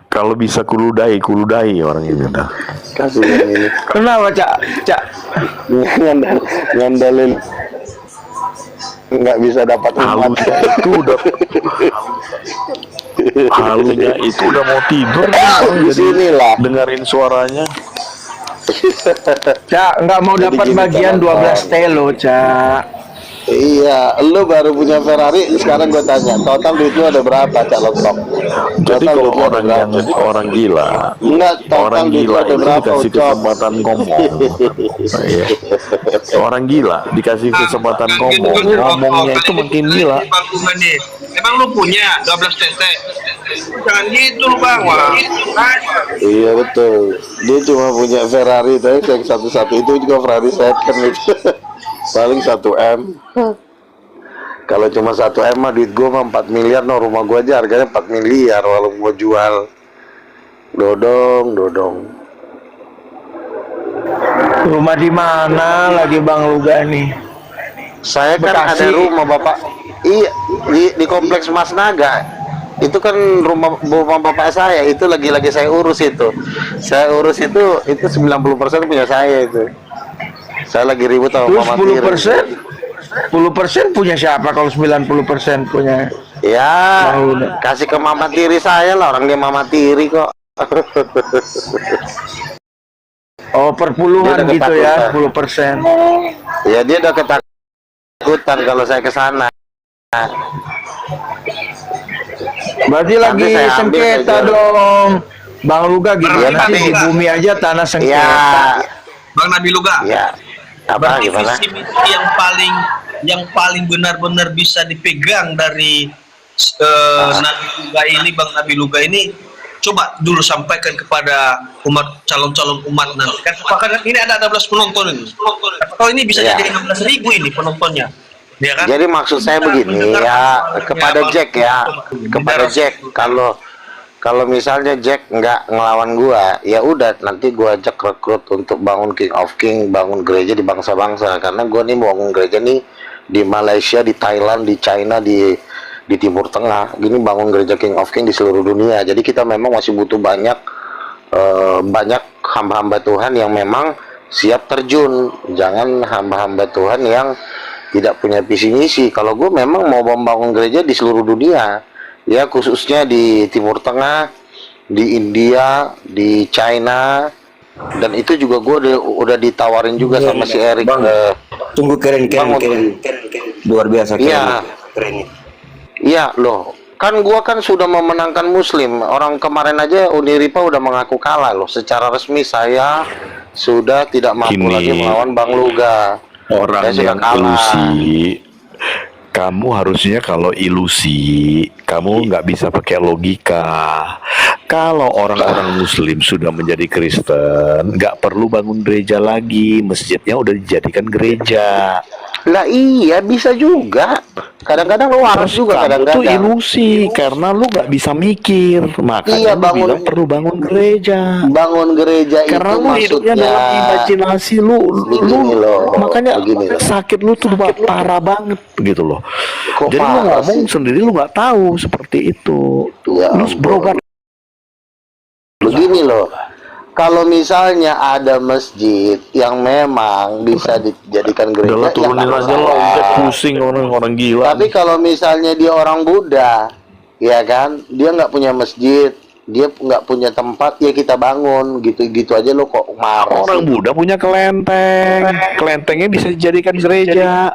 Kalau bisa kuludai orang ini udah. Kasihan ini. Kenapa, Cak? Ngandalin nggak bisa dapat umat. Halunya itu udah mau tidur. Di sinilah. Dengerin suaranya. Cak, nggak mau Jadi dapat gini, bagian kawan. 12 telo, Cak. Iya, lu baru punya Ferrari, sekarang gue tanya, total duit lu ada berapa, Cak Lontong? Jadi Total kalau duit lu ada orang berapa? yang orang gila, Enggak, total orang duit lu gila ada itu berapa, dikasih Ucok? kesempatan ngomong. Iya. Orang gila dikasih kesempatan ngomongnya itu makin gila. Emang lu punya 12 tetek? Jangan gitu lu Bang. Wah. Iya betul, dia cuma punya Ferrari, tapi yang satu-satu itu juga Ferrari second itu. Paling 1 M. Kalau cuma 1 M mah duit gua mah 4 miliar, no, rumah gua aja harganya 4 miliar walau gua jual. Dodong. Rumah di mana lagi Bang Luga nih? Saya kan Bekasi. ada rumah Bapak. Iya, di kompleks Mas Naga. Itu kan rumah bapak saya, itu lagi saya urus itu. Saya urus itu 90% punya saya itu. Saya lagi ribut sama Terus Mama 10%? Tiri. 10% punya siapa kalau 90% punya? Ya, Mau, kasih ke Mama Tiri saya lah, orang dia Mama Tiri kok. Oh, per puluhan Dia udah gitu ya, ketakutan. 10%. Ya dia udah ketakutan kalau saya ke sana. Berarti Nanti lagi saya ambil, sengketa saya jual. dong. Bang Luga gimana Berarti sih di Bang. bumi aja tanah Ya, sengketa? Bang Nabi Luga. ya. Apa Berarti gimana? visi misi yang paling benar-benar bisa dipegang dari Nabi Luga ini, Bang Nabi Luga ini, coba dulu sampaikan kepada umat, calon-calon umat nanti kan. Bahkan ini ada 12 penonton ini. Kalau ini bisa Ya. jadi 16.000 ini penontonnya. Ya kan? Jadi maksud saya begini ya, kepada Jack ya, kepada Jack, kalau misalnya Jack nggak ngelawan gua, ya udah nanti gua ajak rekrut untuk bangun King of King, bangun gereja di bangsa-bangsa. Karena gua nih bangun gereja nih di Malaysia, di Thailand, di China, di Timur Tengah. Gini bangun gereja King of King di seluruh dunia. Jadi kita memang masih butuh banyak hamba-hamba Tuhan yang memang siap terjun. Jangan hamba-hamba Tuhan yang tidak punya visi misi. Kalau gue memang mau membangun gereja di seluruh dunia, ya khususnya di Timur Tengah, di India, di China, dan itu juga gue udah ditawarin juga sama si Eric. Tunggu keren. Luar biasa keren. Iya. Keren. Iya loh, kan gua kan sudah memenangkan Muslim. Orang kemarin aja Uniripa udah mengaku kalah loh. Secara resmi saya sudah tidak mampu Gini. lagi melawan Bang Luga. Orang Saya sudah yang kalah. ilusi kamu harusnya kalau ilusi, kamu nggak bisa pakai logika. Kalau orang-orang Muslim sudah menjadi Kristen, nggak perlu bangun gereja lagi, masjidnya udah dijadikan gereja. Lah iya bisa juga. Kadang-kadang lu waras juga Kamu tuh kadang-kadang. ilusi karena lu nggak bisa mikir, makanya Iya, lu bangun- bilang perlu bangun gereja. Bangun gereja Karena itu lu hidupnya maksudnya dalam imajinasi Begini loh, makanya begini loh. sakit lu tuh parah banget gitu loh. Kok Jadi lu parah ngomong sih? sendiri lu nggak tahu seperti itu. Ya Lu ampun. berobat Begini loh. Kalau misalnya ada masjid yang memang bisa dijadikan gereja, udahlah ya turunin nggak aja lah, masalah. udah pusing orang-orang gila. Tapi kalau misalnya dia orang Buddha, ya kan, dia nggak punya masjid, dia nggak punya tempat, ya kita bangun, gitu-gitu aja lo kok marah Orang sih? Buddha punya kelentengnya bisa dijadikan gereja.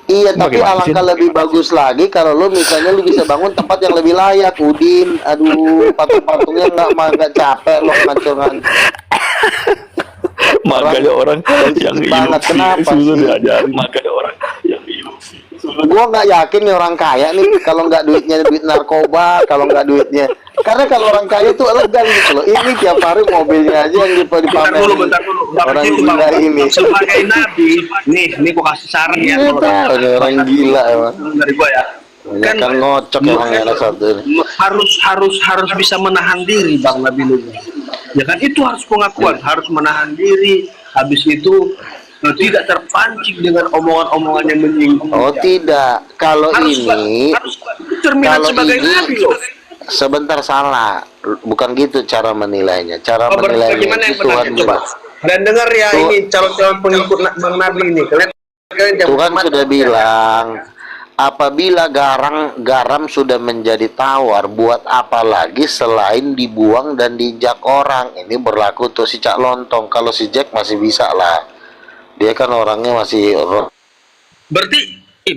Iya, tapi Bagaimana sih? alangkah lebih bagus lagi kalau lo misalnya lo bisa bangun tempat yang lebih layak, Udin. Aduh, patung-patungnya nggak capek lo ngancur-ngancur. Makanya orang yang banget, ilusi kenapa susah sih? diajarin. Makanya orang yang ilusi. Gua nggak yakin nih orang kaya nih kalau nggak duitnya duit narkoba, kalau nggak duitnya, karena kalau orang kaya tuh elegan gitu loh. Ini tiap hari mobilnya aja yang Bentar dipamerin. dulu. Orang Itu, gila Bang. ini. Sebagai nabi, nih gua kasih saran ya. Iya, tahu nih, orang gila emang. Dari gua ya. Kan ngocok emang ada satu ini. harus bisa menahan diri, Bang Nabi Luga. Ya kan, itu harus pengakuan, harus menahan diri. Habis itu tidak terpancing dengan omongan-omongan yang menyinggung. Oh tidak, kalau ini harus cerminan kalau sebagai ini nabi loh. sebentar salah, bukan gitu cara menilainya. Cara Oh, menilainya bagaimana yang itu Tuhan benar? Coba. Kalian dengar ya, Tuh. ini calon-calon pengikut Bang Nabi ini. Kalian yang Tuhan pertama- sudah bilang, apabila garam sudah menjadi tawar, buat apa lagi selain dibuang dan diinjak orang. Ini berlaku untuk si Cak Lontong. Kalau si Jack masih bisa lah, dia kan orangnya masih Berarti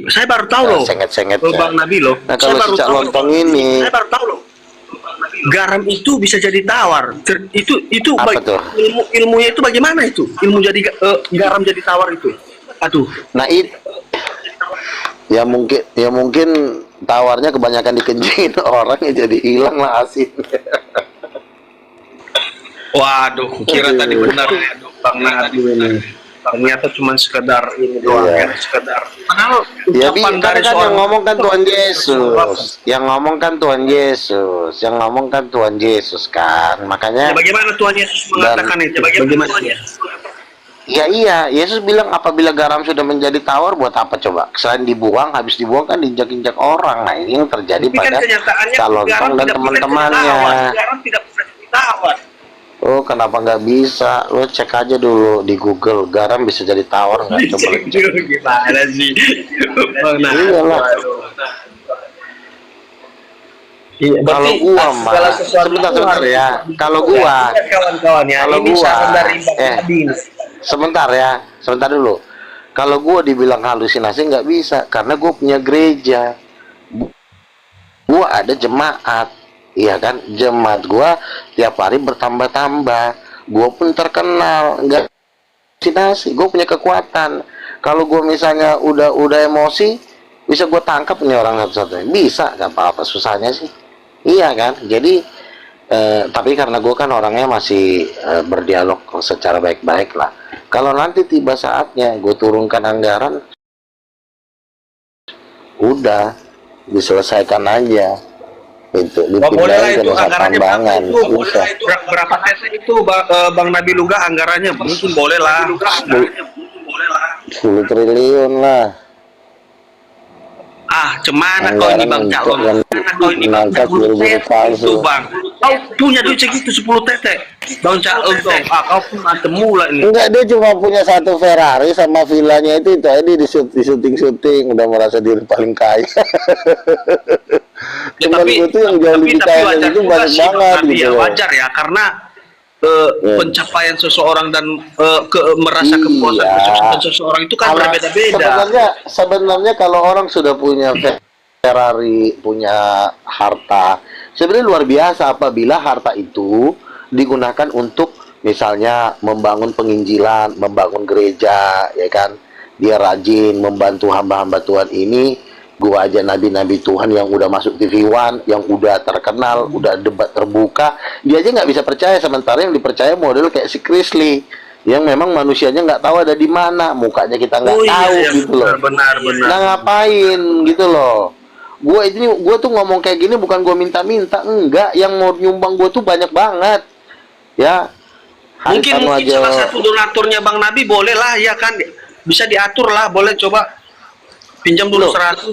saya baru tahu loh. senget-sengetnya. Bang Nabi loh. Nah, Saya kalau baru si Cak tahu Lontong loh. ini, Saya baru tahu loh. Garam itu bisa jadi tawar. Itu Apa tuh? ilmunya itu bagaimana itu? Ilmu jadi garam jadi tawar itu. Aduh. nah itu ya mungkin tawarnya kebanyakan dikencingin orang ya jadi hilang lah asin. Waduh, kira tadi benar ya Bang Nabi ini. Ternyata cuma sekedar ini doang Iya. ya, sekedar. Padahal Ya ucapan kan dari yang seorang ngomong kan Tuhan Yesus, yang ngomong kan Tuhan Yesus, yang ngomong kan Tuhan Yesus kan, Ya, makanya bagaimana Tuhan Yesus mengatakan itu? Bagaimana Tuhan Yesus? ya iya Yesus bilang apabila garam sudah menjadi tawar buat apa coba? Selain dibuang, habis dibuang kan diinjak-injak orang. Nah ini yang terjadi Tapi kan pada kenyataannya Cak Lontong dan teman-temannya. Garam tidak pernah jadi tawar. Oh kenapa nggak bisa? Lo cek aja dulu di Google, garam bisa jadi tawar nggak? Coba lo cek. Gimana sih? Bang Nabi. Iyalah. Iya, Kalau berarti gua segala mah, sesuatu sebentar harus- ya. Kalau gua, Lihat kawan-kawan ya, kalau ini gua, saran dari Bang Nabi. sebentar ya, sebentar dulu. Kalau gua dibilang halusinasi nggak bisa, karena gua punya gereja, gua ada jemaat, iya kan? Jemaat gua tiap hari bertambah-tambah, gua pun terkenal, nggak halusinasi, gua punya kekuatan. Kalau gua misalnya udah emosi, bisa gua tangkap nih orang satu-satunya, bisa, nggak apa-apa susahnya sih, iya kan? Jadi tapi karena gue kan orangnya masih berdialog secara baik-baik lah. Kalau nanti tiba saatnya gue turunkan anggaran, udah diselesaikan aja. Itu Boleh lah dipindahin ke itu Nusa anggarannya Kambangan. berapa itu? Boleh Bisa. lah itu berapa tetes itu Bang Nabi Luga anggarannya? Mungkin boleh lah. 10 triliun lah. Ah, cemana kau ini Bang Anggaran Calon? untuk Cemana kau ini Bang? mengangkat 10 guru-guru tetes palsu. itu Bang. Kau punya duit segitu 10 tetes. Bang Calon dong. Ah, kau pun ada mula ini. Enggak, dia cuma punya satu Ferrari sama villanya itu aja di syuting udah merasa diri paling kaya. Ya, Cuman gue tuh yang jauh lebih kaya wajar itu juga banyak sih, Bang banget Nabi, gitu ya, loh. wajar ya karena pencapaian seseorang dan merasa Iya. kepuasan kesuksesan seseorang itu kan berbeda-beda. Sebenarnya kalau orang sudah punya Ferrari, punya harta, sebenarnya luar biasa apabila harta itu digunakan untuk misalnya membangun penginjilan, membangun gereja, ya kan? Dia rajin membantu hamba-hamba Tuhan ini, Gua aja nabi-nabi Tuhan yang udah masuk TV One, yang udah terkenal, udah debat terbuka, dia aja nggak bisa percaya. Sementara yang dipercaya model kayak si Chrisley, yang memang manusianya nggak tahu ada di mana, mukanya kita nggak tahu gitu loh. Benar. Nah ngapain gitu loh. Gue tuh ngomong kayak gini bukan gue minta-minta, enggak. Yang mau nyumbang gue tuh banyak banget, ya. Mungkin salah satu donaturnya Bang Nabi boleh lah ya kan, bisa diatur lah, boleh coba pinjam dulu 100.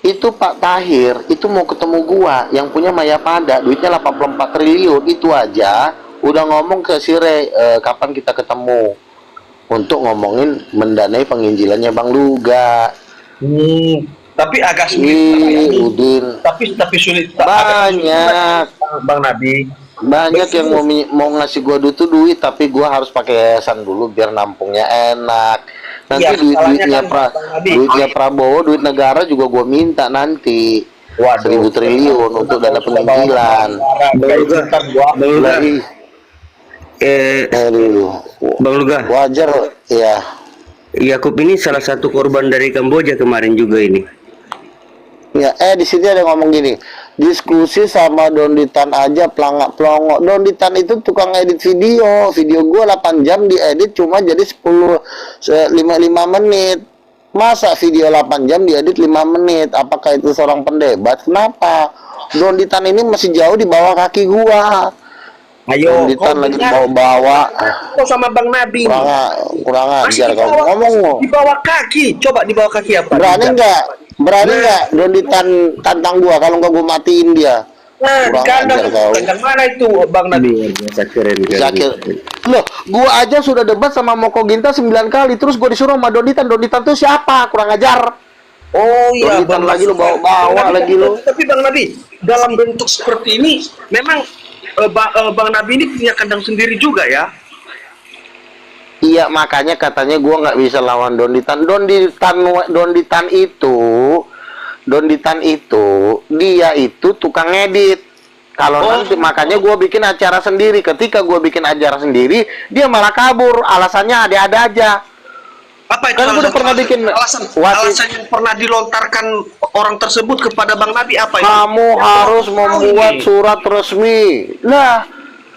Itu Pak Tahir itu mau ketemu gua yang punya Mayapada, duitnya 84 triliun, itu aja udah ngomong ke Sire, kapan kita ketemu untuk ngomongin mendanai penginjilannya Bang Luga. Tapi agak sulit. Udin. Tapi sulit. Banyak Bang Nabi. Banyak yang mau ngasih gua duit, tapi gua harus pakai yayasan dulu biar nampungnya enak. Nanti Ya, duitnya Prabowo, duit negara juga gua minta nanti. 1.000 triliun untuk dana penginjilan. Bang Luga, Wajar ya. Yakub ini salah satu korban dari Kamboja kemarin juga ini. Ya, di sini ada ngomong gini, diskusi sama Donditan aja pelangak pelongok. Donditan itu tukang edit video gua 8 jam diedit cuma jadi 5 menit. Masa video 8 jam diedit 5 menit? Apakah itu seorang pendebat? Kenapa? Donditan ini masih jauh di bawah kaki gua. Ayo, Donditan lagi bawa-bawa. Kau sama Bang Nabi. Kurang ajar kau ngomong. Di bawah kaki, coba di bawah kaki apa? Berani nggak Donditan tantang gua? Kalau nggak gua matiin dia. Nah, di kandang mana itu Bang Nabi? Zakir. Loh, gua aja sudah debat sama Moko Ginta 9 kali, terus gua disuruh sama Donditan tuh siapa? Kurang ajar. Oh iya, Donditan lagi lu bawa lagi lu. Tapi Bang Nabi, dalam bentuk seperti ini memang Bang Nabi ini punya kandang sendiri juga ya? Iya, makanya katanya gua nggak bisa lawan Donditan. Donditan itu dia itu tukang edit. Kalau nanti makanya gue bikin acara sendiri. Ketika gue bikin acara sendiri, dia malah kabur. Alasannya ada-ada aja. Apa itu? Kan gue udah pernah bikin alasan yang pernah dilontarkan orang tersebut kepada Bang Nabi apa itu? Kamu harus membuat surat resmi. Lah,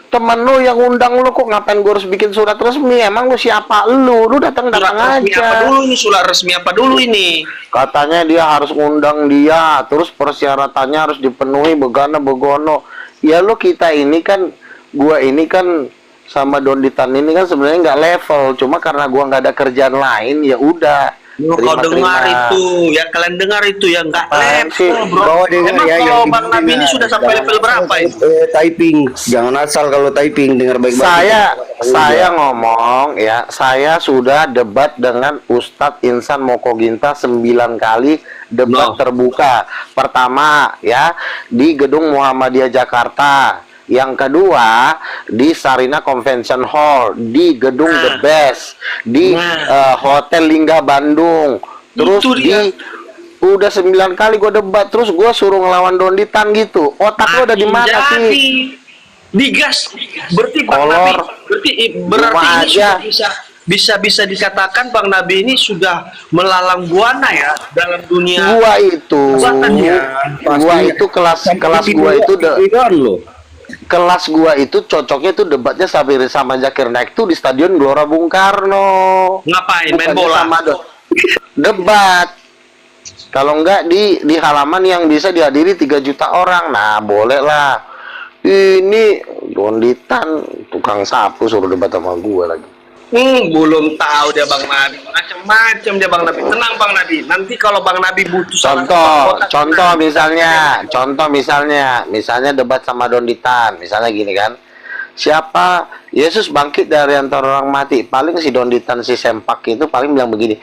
temen lu yang undang lu kok ngapain gue harus bikin surat resmi? Emang lu siapa lu? Lu datang aja. Apa dulu ini? Surat resmi apa dulu ini? Katanya dia harus ngundang dia, terus persyaratannya harus dipenuhi begono. Ya lu kita ini kan, gua ini kan sama Donditan ini kan sebenarnya nggak level, cuma karena gua nggak ada kerjaan lain, ya udah. Kau dengar itu, ya kalian dengar itu ya nggak level, bro. Bawa dengar Emang ya, kalau yang Bang Nabi ini sudah sampai level berapa itu? Typing, jangan asal kalau typing, dengar baik-baik. Saya ngomong ya, saya sudah debat dengan Ustadz Insan Moko Ginta 9 kali debat terbuka. Pertama ya di Gedung Muhammadiyah Jakarta. Yang kedua di Sarina Convention Hall, di Gedung The Best, di Hotel Lingga Bandung. Terus udah 9 kali gue debat, terus gue suruh ngelawan Donditan gitu. Otak lo ada di mana sih? Digas. Berarti Bang Nabi, berarti ini bisa dikatakan Bang Nabi ini sudah melalang buana ya dalam dunia. Gua itu kelas gua itu kelas gua itu cocoknya tuh debatnya sama Zakir Naik tuh di Stadion Gelora Bung Karno. Ngapain? Main bola? Debat. Kalau enggak di halaman yang bisa dihadiri 3 juta orang. Nah, boleh lah. Ini Donditan tukang sapu suruh debat sama gua lagi. Belum tahu dia Bang Nabi. Macam-macam dia Bang Nabi. Tenang Bang Nabi. Nanti kalau Bang Nabi butuh contoh misalnya debat sama Donditan. Misalnya gini kan. Siapa Yesus bangkit dari antara orang mati? Paling si Donditan si Sempak itu paling bilang begini.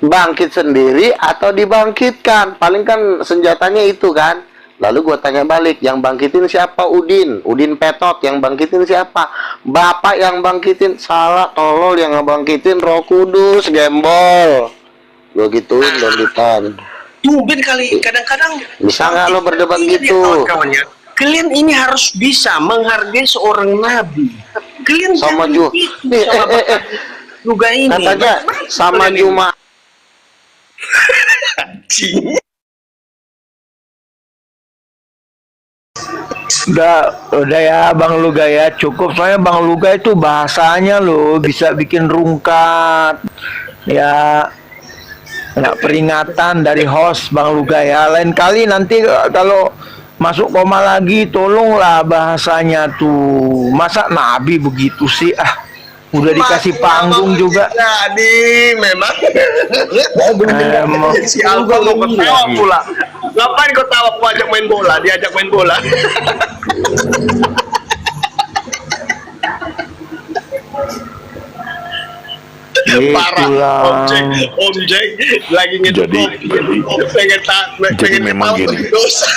Bangkit sendiri atau dibangkitkan? Paling kan senjatanya itu kan. Lalu gue tanya balik, yang bangkitin siapa? Udin Petot. Yang bangkitin siapa? Bapak yang bangkitin. Salah, tolol, yang ngebangkitin Roh Kudus, gembol. Gue gituin Donditan. Tumben kali, kadang-kadang bisa nggak lo berdebat gitu? Kalian ini harus bisa menghargai seorang nabi. Kalian sama juga ini. Katanya sama Juma. anjing. Udah ya Bang Luga ya, cukup. Soalnya Bang Luga itu bahasanya loh bisa bikin rungkat. Ya, nggak peringatan dari host Bang Luga ya. Lain kali nanti kalau masuk koma lagi, tolonglah bahasanya tuh. Masa Nabi begitu sih? Udah dikasih panggung juga. Jadi memang Emang. si Alfa mau ketawa pula. Ngapain kau tawa? Aku ajak main bola, diajak main bola. Parah, Om Jack lagi pengen memang gini. dosa.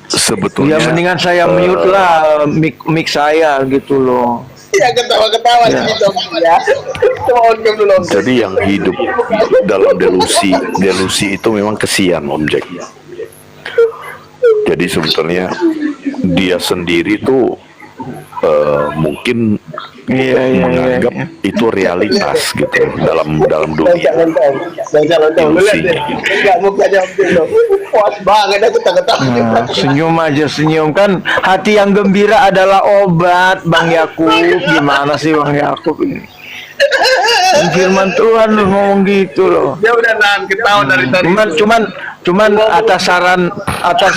Sebetulnya Ya mendingan saya mute lah mic saya gitu loh. Ya ketawa-ketawa Ya. gitu ya. Coba on cam dulu. Om Jack. jadi yang hidup dalam delusi itu memang kesian Om Jack. Jadi sebetulnya dia sendiri tuh mungkin menganggap itu realitas gitu dalam dunia ilusinya. Enggak mukanya Om Jack loh. Puas banget aku ketawa. Nah, senyum aja senyum kan, hati yang gembira adalah obat Bang Yakub. Gimana sih Bang Yakub ini? Firman Tuhan lu ngomong gitu loh. Dia udah nahan ketawa dari tadi. Cuman atas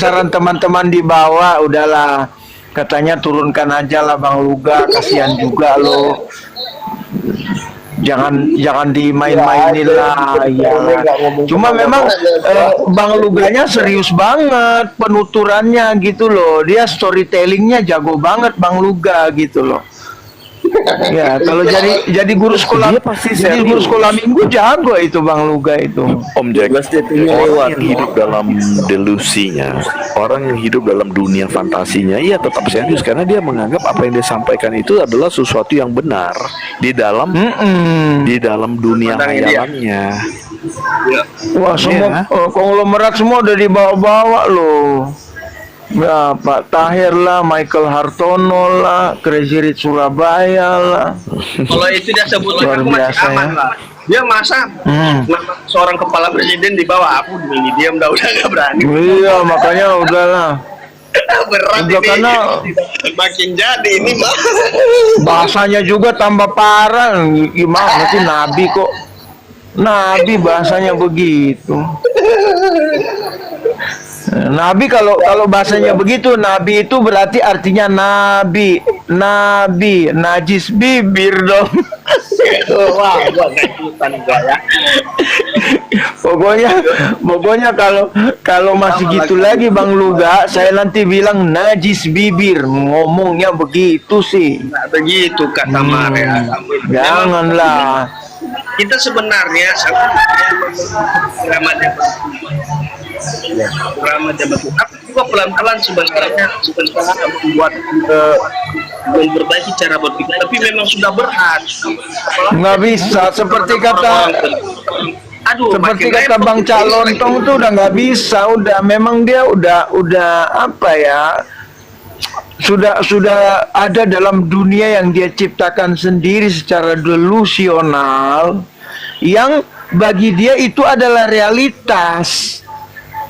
saran teman-teman di bawah udahlah, katanya turunkan aja lah Bang Luga, kasihan juga lo. Jangan dimain-mainin lah ya. Cuma memang Bang Luganya serius banget penuturannya gitu loh. Dia storytellingnya jago banget Bang Luga gitu loh. Ya kalau jadi guru sekolah, jadi guru sekolah minggu jago itu Bang Luga itu. Om Jack, orang yang hidup dalam delusinya, orang yang hidup dalam dunia fantasinya, ia tetap serius karena dia menganggap apa yang dia sampaikan itu adalah sesuatu yang benar di dalam dunia hayalannya. Wah semua konglomerat semua udah dibawa-bawa loh. Ya Pak Tahir lah, Michael Hartono lah, Crazy Rich Surabaya lah. Kalau itu dia sebutnya Luar aku masih biasa, aman ya. lah. Dia masa seorang kepala presiden di bawah aku di diam udah gak berani. Iya makanya udahlah. Berat Udah ini. karena Makin jadi ini mah. bahasanya juga tambah parah. Gimana sih Nabi kok? Nabi bahasanya begitu. Nabi kalau bahasanya begitu, Nabi itu berarti artinya nabi, najis bibir dong. Wah, gua gak ikutan gua ya. Pokoknya kalau masih gitu lagi Bang Luga, saya nanti bilang najis bibir, ngomongnya begitu sih. Nah, begitu kata Maria. Janganlah. Kita sebenarnya satu Ramadan betul. Aku juga pelan-pelan sebenarnya membuat memperbaiki cara berpikir, tapi memang sudah berat. Nggak bisa seperti kata Bang Calontong tuh udah nggak bisa, udah memang dia udah apa ya, sudah ada dalam dunia yang dia ciptakan sendiri secara delusional yang bagi dia itu adalah realitas.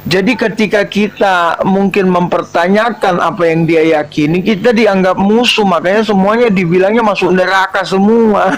Jadi ketika kita mungkin mempertanyakan apa yang dia yakini, kita dianggap musuh, makanya semuanya dibilangnya masuk neraka semua.